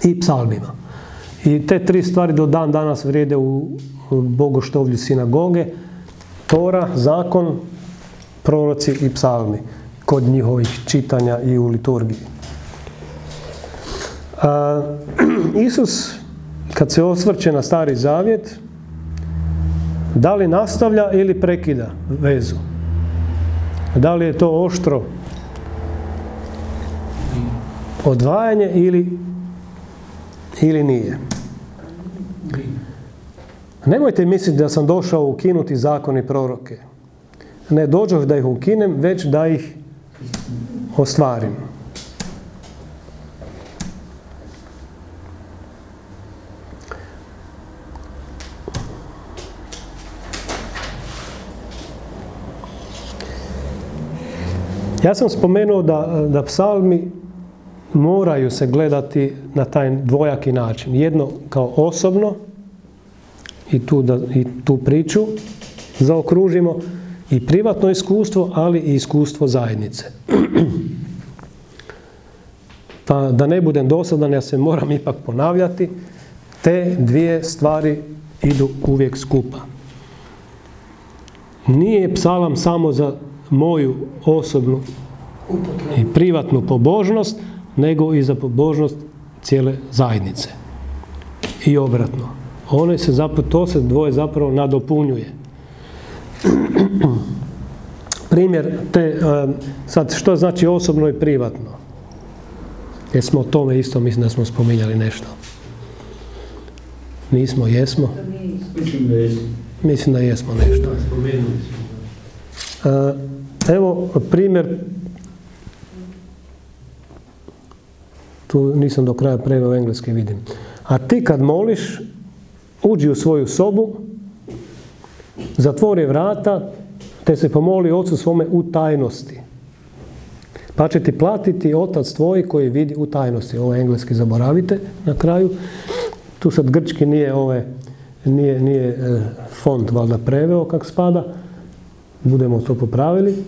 i psalmima. I te tri stvari do dan danas vrijede u bogoštovlju sinagoge. Tora, zakon, proroci i psalmi kod njihovih čitanja i u liturgiji. Isus, kad se osvrće na Stari Zavjet, da li nastavlja ili prekida vezu? Da li je to oštro odvajanje ili nije? Nemojte misliti da sam došao ukinuti zakon i proroke. Ne dođoh da ih ukinem, već da ih ostvarim. Ja sam spomenuo da psalmi moraju se gledati na taj dvojaki način. Jedno kao osobno, i tu priču zaokružimo, i privatno iskustvo, ali i iskustvo zajednice. Pa da ne budem dosadan, ja se moram ipak ponavljati, te dvije stvari idu uvijek skupa. Nije psalam samo za moju osobnu i privatnu pobožnost, nego i za pobožnost cijele zajednice. I obratno. To se dvoje zapravo nadopunjuje. Primjer, sad što znači osobno i privatno? Jer smo o tome isto, mislim da smo spominjali nešto. Nismo, jesmo? Mislim da jesmo nešto. Evo primjer, tu nisam do kraja preveo engleski, vidim. A ti kad moliš, uđi u svoju sobu, zatvori vrata, te se pomoli Ocu svome u tajnosti. Pa će ti platiti Otac tvoj koji vidi u tajnosti. Ovo engleski zaboravite na kraju. Tu sad grčki nije nije font valjda preveo kak spada, budemo to popravili.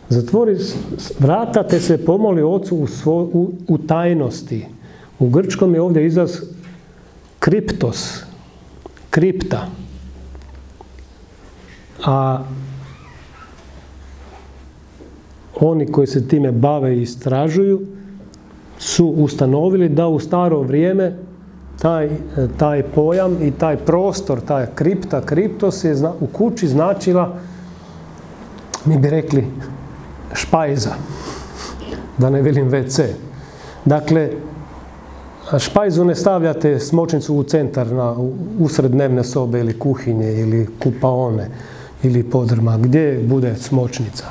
Zatvori vrata te se pomoli Ocu u tajnosti. U grčkom je ovdje izraz kriptos, kripta. A oni koji se time bave i istražuju su ustanovili da u staro vrijeme taj pojam i taj prostor, taj kripta, kriptos je u kući značila, mi bi rekli, špajza, da ne velim WC. Dakle, špajzu ne stavljate smočnicu u centar, usred dnevne sobe ili kuhinje ili kupaone ili podrma. Gdje bude smočnica?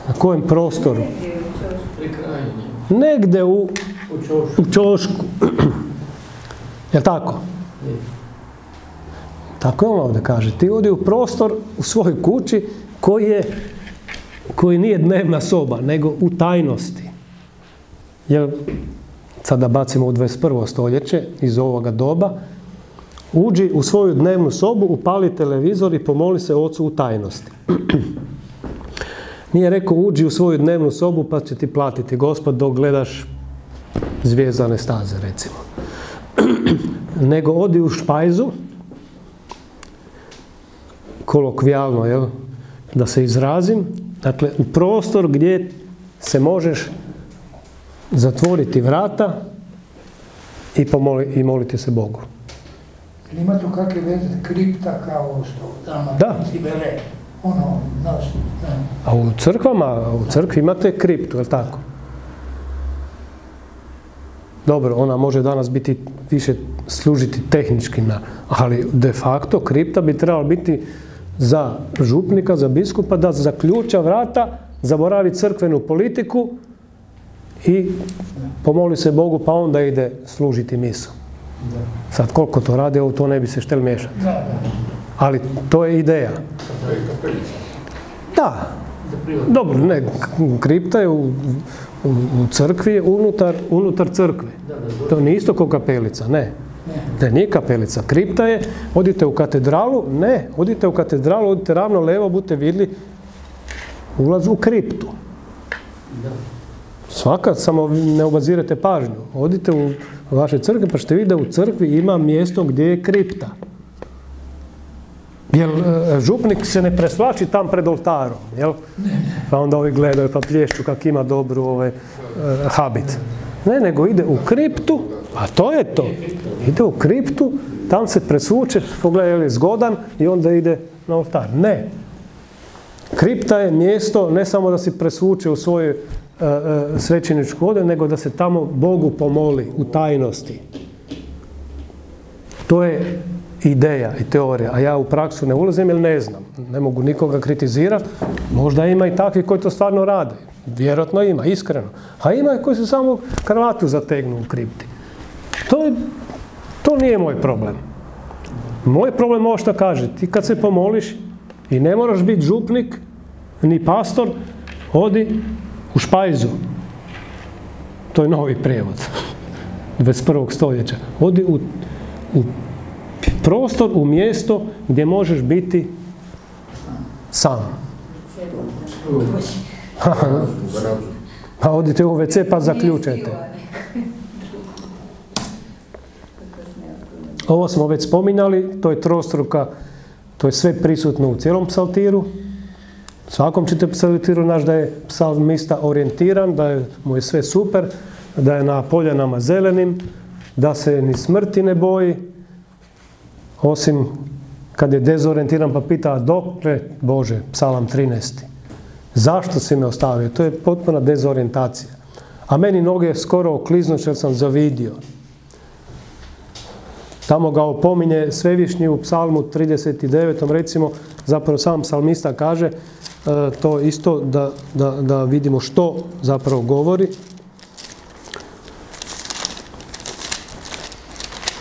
Na kojem prostoru? Negde u ćošku. Je li tako? Tako je on ovdje kaže. Ti odi u prostor u svojoj kući koji nije dnevna soba, nego u tajnosti. Jer, sada bacimo u 21. stoljeće, iz ovoga doba, uđi u svoju dnevnu sobu, upali televizor i pomoli se Ocu u tajnosti. Nije rekao uđi u svoju dnevnu sobu pa će ti platiti Gospod dok gledaš Zvijezdane staze, recimo. Nego odi u špajzu, kolokvijalno, jel, da se izrazim, dakle, u prostor gdje se možeš zatvoriti vrata i moliti se Bogu. Ima tu kakve veze kripta kao što dalmatinci vele, ono, naš, ne. A u crkvama, u crkvi imate kriptu, je li tako? Dobro, ona može danas biti više služiti tehnički, ali de facto kripta bi trebala biti za župnika, za biskupa, da zaključa vrata, zaboravi crkvenu politiku i pomoli se Bogu, pa onda ide služiti misu. Sad koliko to radi, ovo to ne bi se štel miješati. Ali to je ideja. Da. Dobro, ne, kripta je u crkvi, unutar crkve. To nije isto kao kapelica, ne. Ne, nije kapelica. Kripta je, odite u katedralu, ne, odite u katedralu, odite ravno levo, budete vidjeli ulaz u kriptu. Svaka, samo ne obazirate pažnju. Odite u vaše crkve, pa ćete vidjeti da u crkvi ima mjesto gdje je kripta. Jer župnik se ne presvlači tam pred oltarom, jel? Pa onda ovi gledaju pa plješću kak ima dobru habit. Ne, nego ide u kriptu, a to je to. Ide u kriptu, tam se presvuče, pogleda je li zgodan i onda ide na oltar. Ne. Kripta je mjesto ne samo da se presvuče u svoju svećeničku odeću, nego da se tamo Bogu pomoli u tajnosti. To je ideja i teorija, a ja u praksu ne ulazim jer ne znam. Ne mogu nikoga kritizirati. Možda ima i takvi koji to stvarno rade. Vjerojatno ima, iskreno. A ima i koji se samo kravatu zategnu u kripti. To nije moj problem. Moj problem je ovo što kaže. Ti kad se pomoliš i ne moraš biti župnik, ni pastor, odi u špajzu. To je novi prijevod 21. stoljeća. Odi u prostor, u mjesto gdje možeš biti sam. Pa odite u WC pa zaključajte. Ovo smo već spominjali, to je trostruka, to je sve prisutno u cijelom psaltiru. Svakom ćete psaltiru naći da je psalmista orijentiran, da mu je sve super, da je na poljanama zelenim, da se ni smrti ne boji, osim kad je dezorijentiran pa pita dokle, Bože, psalam 13. Zašto si me ostavio? To je potpuna dezorijentacija. A meni noge skoro okliznuše jer sam zavidio. Tamo ga opominje Svevišnji u psalmu 39. recimo, zapravo sam psalmista kaže to isto da vidimo što zapravo govori.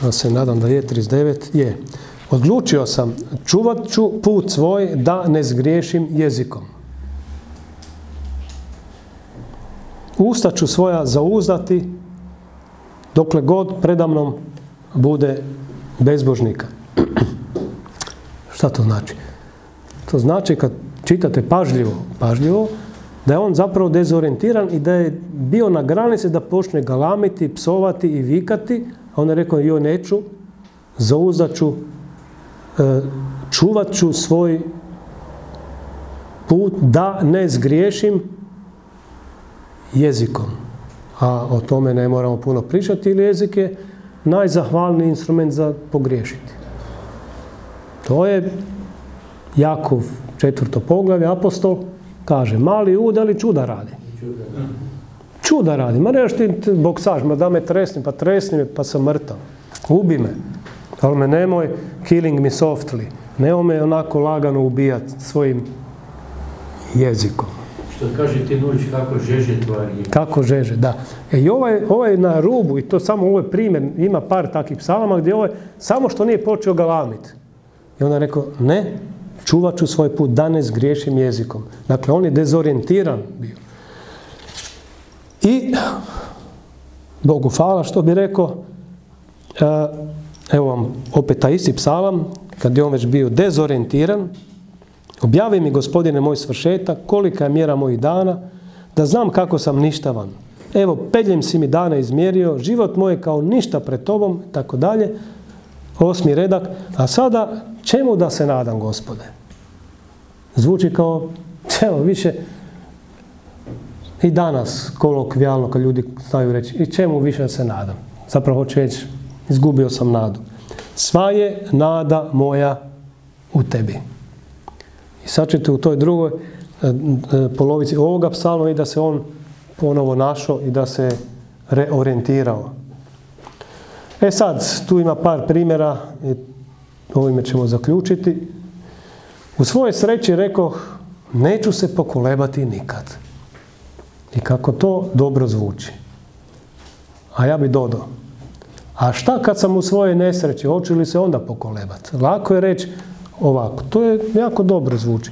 Ja se nadam da je 39. Je. Odlučio sam, čuvat ću put svoj da ne zgriješim jezikom. Usta ću svoja zauzdati dokle god predamnom bude bezbožnika. Šta to znači? To znači kad čitate pažljivo, da je on zapravo dezorijentiran i da je bio na granici da počne galamiti, psovati i vikati, a on je rekao, joj neću, zauzdat ću, čuvat ću svoj put da ne zgriješim jezikom. A o tome ne moramo puno pričati, jer jezik je najzahvalniji instrument za pogriješiti. To je Jakov 4. poglavlje, apostol kaže, mali ud, ali čuda radi. Čuda radi. Ma nemaš ti boksaž, ma da me tresni, pa tresni me, pa sam mrtav. Ubi me. Ali me nemoj killing me softly. Nemoj me onako lagano ubijati svojim jezikom. Što kaže ti Nulić, kako žeže tvoja riječ. Kako žeže, da. I ovaj na rubu, i to samo ovo je primjer, ima par takvih psalama gdje ovo je samo što nije počeo galamiti. I onda je rekao, ne, čuvat ću svoj put da ne zgriješim jezikom. Dakle, on je dezorijentiran bio. I, Bogu hvala, što bi rekao, evo vam opet taj isti psalam, kad je on već bio dezorijentiran, objavi mi, Gospodine, moj svršetak, kolika je mjera mojih dana, da znam kako sam ništavan. Evo, pedljem si mi dane izmjerio, život moj je kao ništa pred tobom, tako dalje. 8. redak, a sada čemu da se nadam, Gospode? Zvuči kao, evo, više i danas kolokvijalno kad ljudi znaju reći, i čemu više se nadam? Zapravo hoće reći, izgubio sam nadu. Sva je nada moja u tebi. I sad ćete u toj drugoj polovici ovoga psalma i da se on ponovo našao i da se reorijentirao. E sad, tu ima par primjera i ovime ćemo zaključiti. U svojoj sreći rekoh, neću se pokolebati nikad. I kako to dobro zvuči. A ja bi dodao, a šta kad sam u svojoj nesreći, hoću li se onda pokolebati? Lako je reći ovako, to je jako dobro zvuči.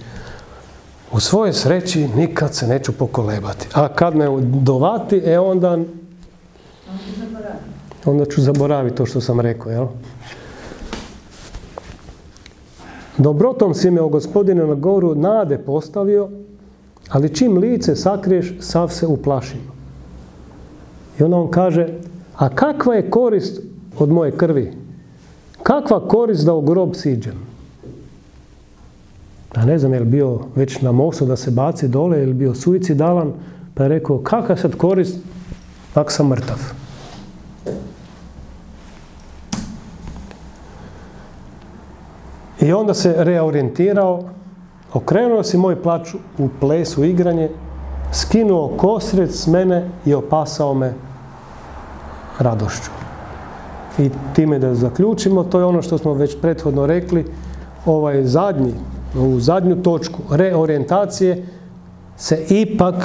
U svojoj sreći nikad se neću pokolebati. A kad me dovati, onda ću zaboraviti to što sam rekao, jel? Dobrotom si me, o Gospodine, na goru nade postavio, ali čim lice sakriješ, sav se uplašim. I onda on kaže, a kakva je korist od moje krvi? Kakva korist da u grob siđem? A ne znam, je li bio već na mostu da se baci dole, je li bio suicidalan, pa je rekao, kakva sad korist ako sam mrtav? I onda se reorijentirao, okrenuo si moj plač u plesu igranje, skinuo kosret s mene i opasao me radošću. I time da zaključimo, to je ono što smo već prethodno rekli, u zadnju točku reorijentacije se ipak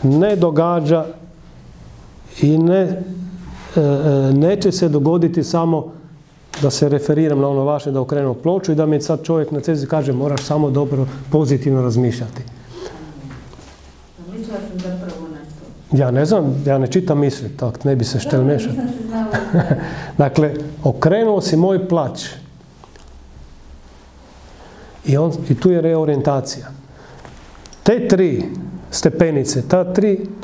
ne događa i neće se dogoditi samo da se referiram na ono vaše, da okrenuo ploču i da mi sad čovjek na cesti kaže moraš samo dobro, pozitivno razmišljati. Mislila sam zapravo na to. Ja ne znam, ja ne čitam misli, tako ne bi se štel mešati. Dakle, okrenuo si moj plać. I tu je reorijentacija. Te 3 stepenice,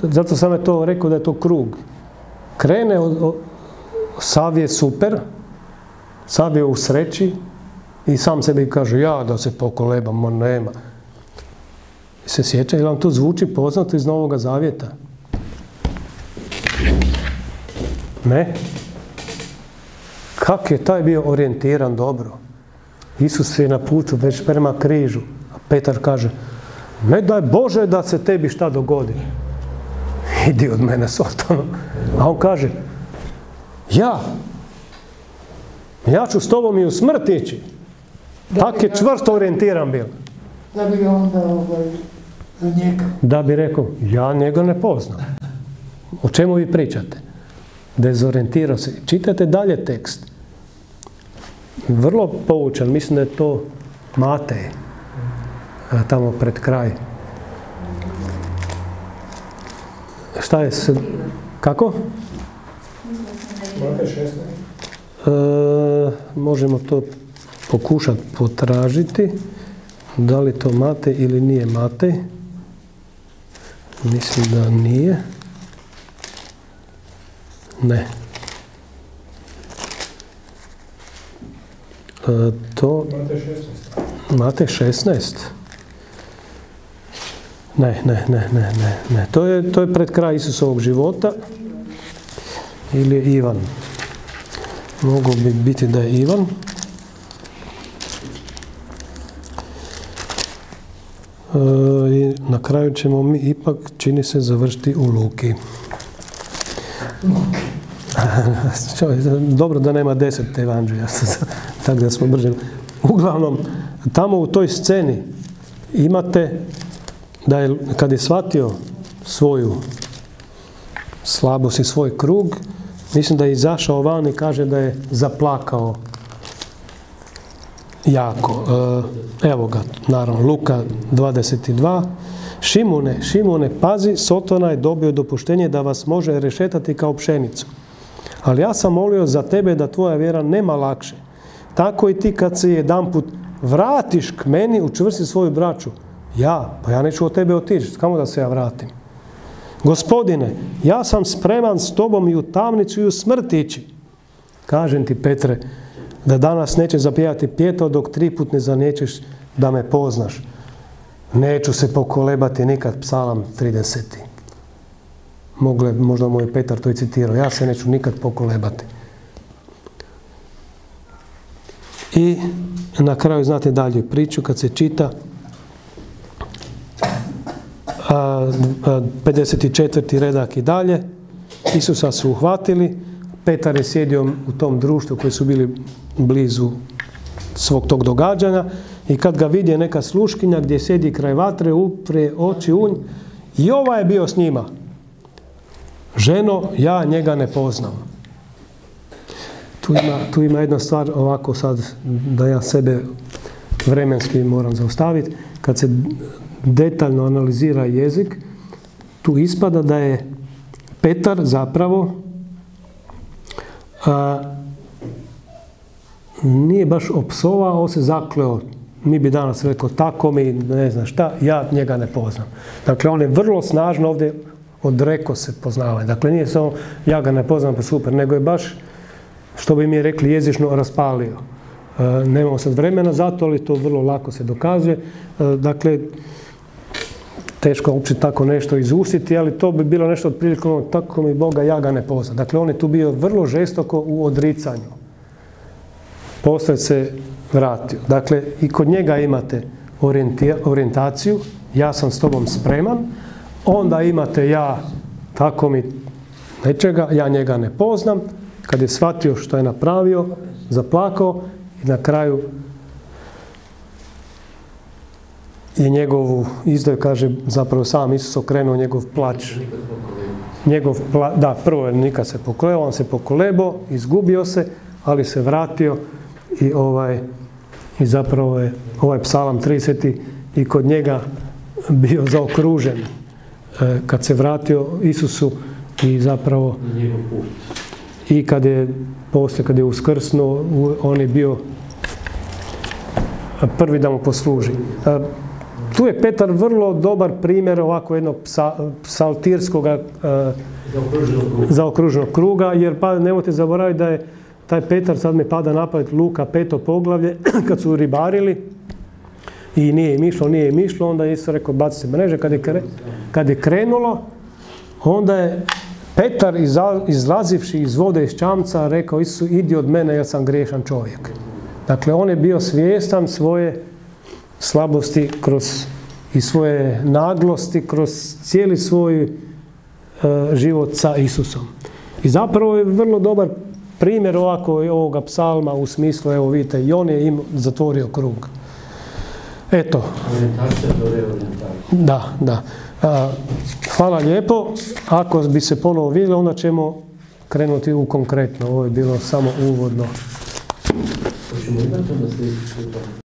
zato sam je to rekao da je to krug. Krene sav je super, sav je u sreći i sam sebi kaže, ja da se pokolebam, nema. I se sjeća, ili vam to zvuči poznato iz Novoga Zavjeta? Ne? Kak je taj bio orijentiran dobro? Isus je na putu već prema križu, a Petar kaže, ne daj Bože da se tebi šta dogodi. Idi od mene, Sotano. A on kaže, ja ću s tobom i u smrt ići. Tak je čvrsto orijentiran bio. Da bi ga onda za njega. Da bi rekao, ja njega ne poznam. O čemu vi pričate? Dezorijentirao se. Čitajte dalje tekst. Vrlo poučan, mislim da je to Matej, tamo pred kraj. Šta je se... Kako? Matej 16? Možemo to pokušati potražiti. Da li to Matej ili nije Matej? Mislim da nije. Ne. To... Matej 16? Ne. To je pred kraj Isusovog života. Ili je Ivan. Mogu bi biti da je Ivan. I na kraju ćemo mi ipak, čini se, završiti u Luki. Dobro da nema 10 evanđelja, tako da smo brže. Uglavnom, tamo u toj sceni imate da je, kad je shvatio svoju slabost i svoj krug, mislim da je izašao van i kaže da je zaplakao jako. Evo ga, naravno, Luka 22. Šimune, pazi, Sotona je dobio dopuštenje da vas može rešetati kao pšenicu. Ali ja sam molio za tebe da tvoja vjera nema lakše. Tako i ti kad se jedanput vratiš k meni, učvrsti svoju braću. Pa ja neću od tebe otići, kamo da se ja vratim? Gospodine, ja sam spreman s tobom i u tamnicu i u smrt ići. Kažem ti, Petre, da danas neće zapjevati pjetao dok 3 put ne zaniječeš da me poznaš. Neću se pokolebati nikad, Psalam 30. Možda moj Petar to i citirao. Ja se neću nikad pokolebati. I na kraju znate dalje priču kad se čita 54. redak i dalje. Isusa su uhvatili. Petar je sjedio u tom društvu koji su bili blizu svog tog događanja i kad ga vidje neka sluškinja gdje sjedi kraj vatre, upre oči u nj i ovaj je bio s njima. Ženo, ja njega ne poznam. Tu ima jedna stvar ovako sad da ja sebe vremenski moram zaustaviti. Kad se detaljno analizira jezik, tu ispada da je Petar zapravo nije baš opsovao, on se zakleo. Mi bi danas rekao tako mi, ne znam šta, ja njega ne poznam. Dakle, on je vrlo snažno ovdje odrekao se poznavanja. Dakle, nije samo ja ga ne poznam pa super, nego je baš, što bi mi rekli, jezično raspalio. Nemamo sad vremena za to, ali to vrlo lako se dokazuje. Dakle, teško uopće tako nešto izustiti, ali to bi bilo nešto otprilike tako mi Boga, ja ga ne poznam. Dakle, on je tu bio vrlo žestoko u odricanju. Poslije se vratio. Dakle, i kod njega imate orijentaciju, ja sam s tobom spreman, onda imate ja, tako mi nečega, ja njega ne poznam, kad je shvatio što je napravio, zaplakao i na kraju je njegovu izdaju, kaže, zapravo sam Isus okrenuo njegov plać. Da, prvo je nikad se pokolebao, on se pokolebao, izgubio se, ali se vratio i zapravo je ovaj Psalam 30. i kod njega bio zaokružen kad se vratio Isusu i zapravo i kad je uskrsnuo, on je bio prvi da mu posluži. Tu je Petar vrlo dobar primjer ovako jednog psaltirskog zaokruženog kruga, jer pa nemojte zaboraviti da je taj Petar, sad me pada na pamet Luka 5. poglavlje, kad su ribarili i nije im išlo, onda je Isus rekao baci se mreže. Kad je krenulo, onda je Petar izlazivši iz vode iz čamca rekao Isusu, idi od mene jer sam griješan čovjek. Dakle, on je bio svjestan svoje slabosti i svoje naglosti kroz cijeli svoj život sa Isusom. I zapravo je vrlo dobar primjer ovoga psalma u smislu, evo vidite, i on je zatvorio krug. Eto. Da. Hvala lijepo. Ako bi se ponovo vidjeli, onda ćemo krenuti u konkretno. Ovo je bilo samo uvodno.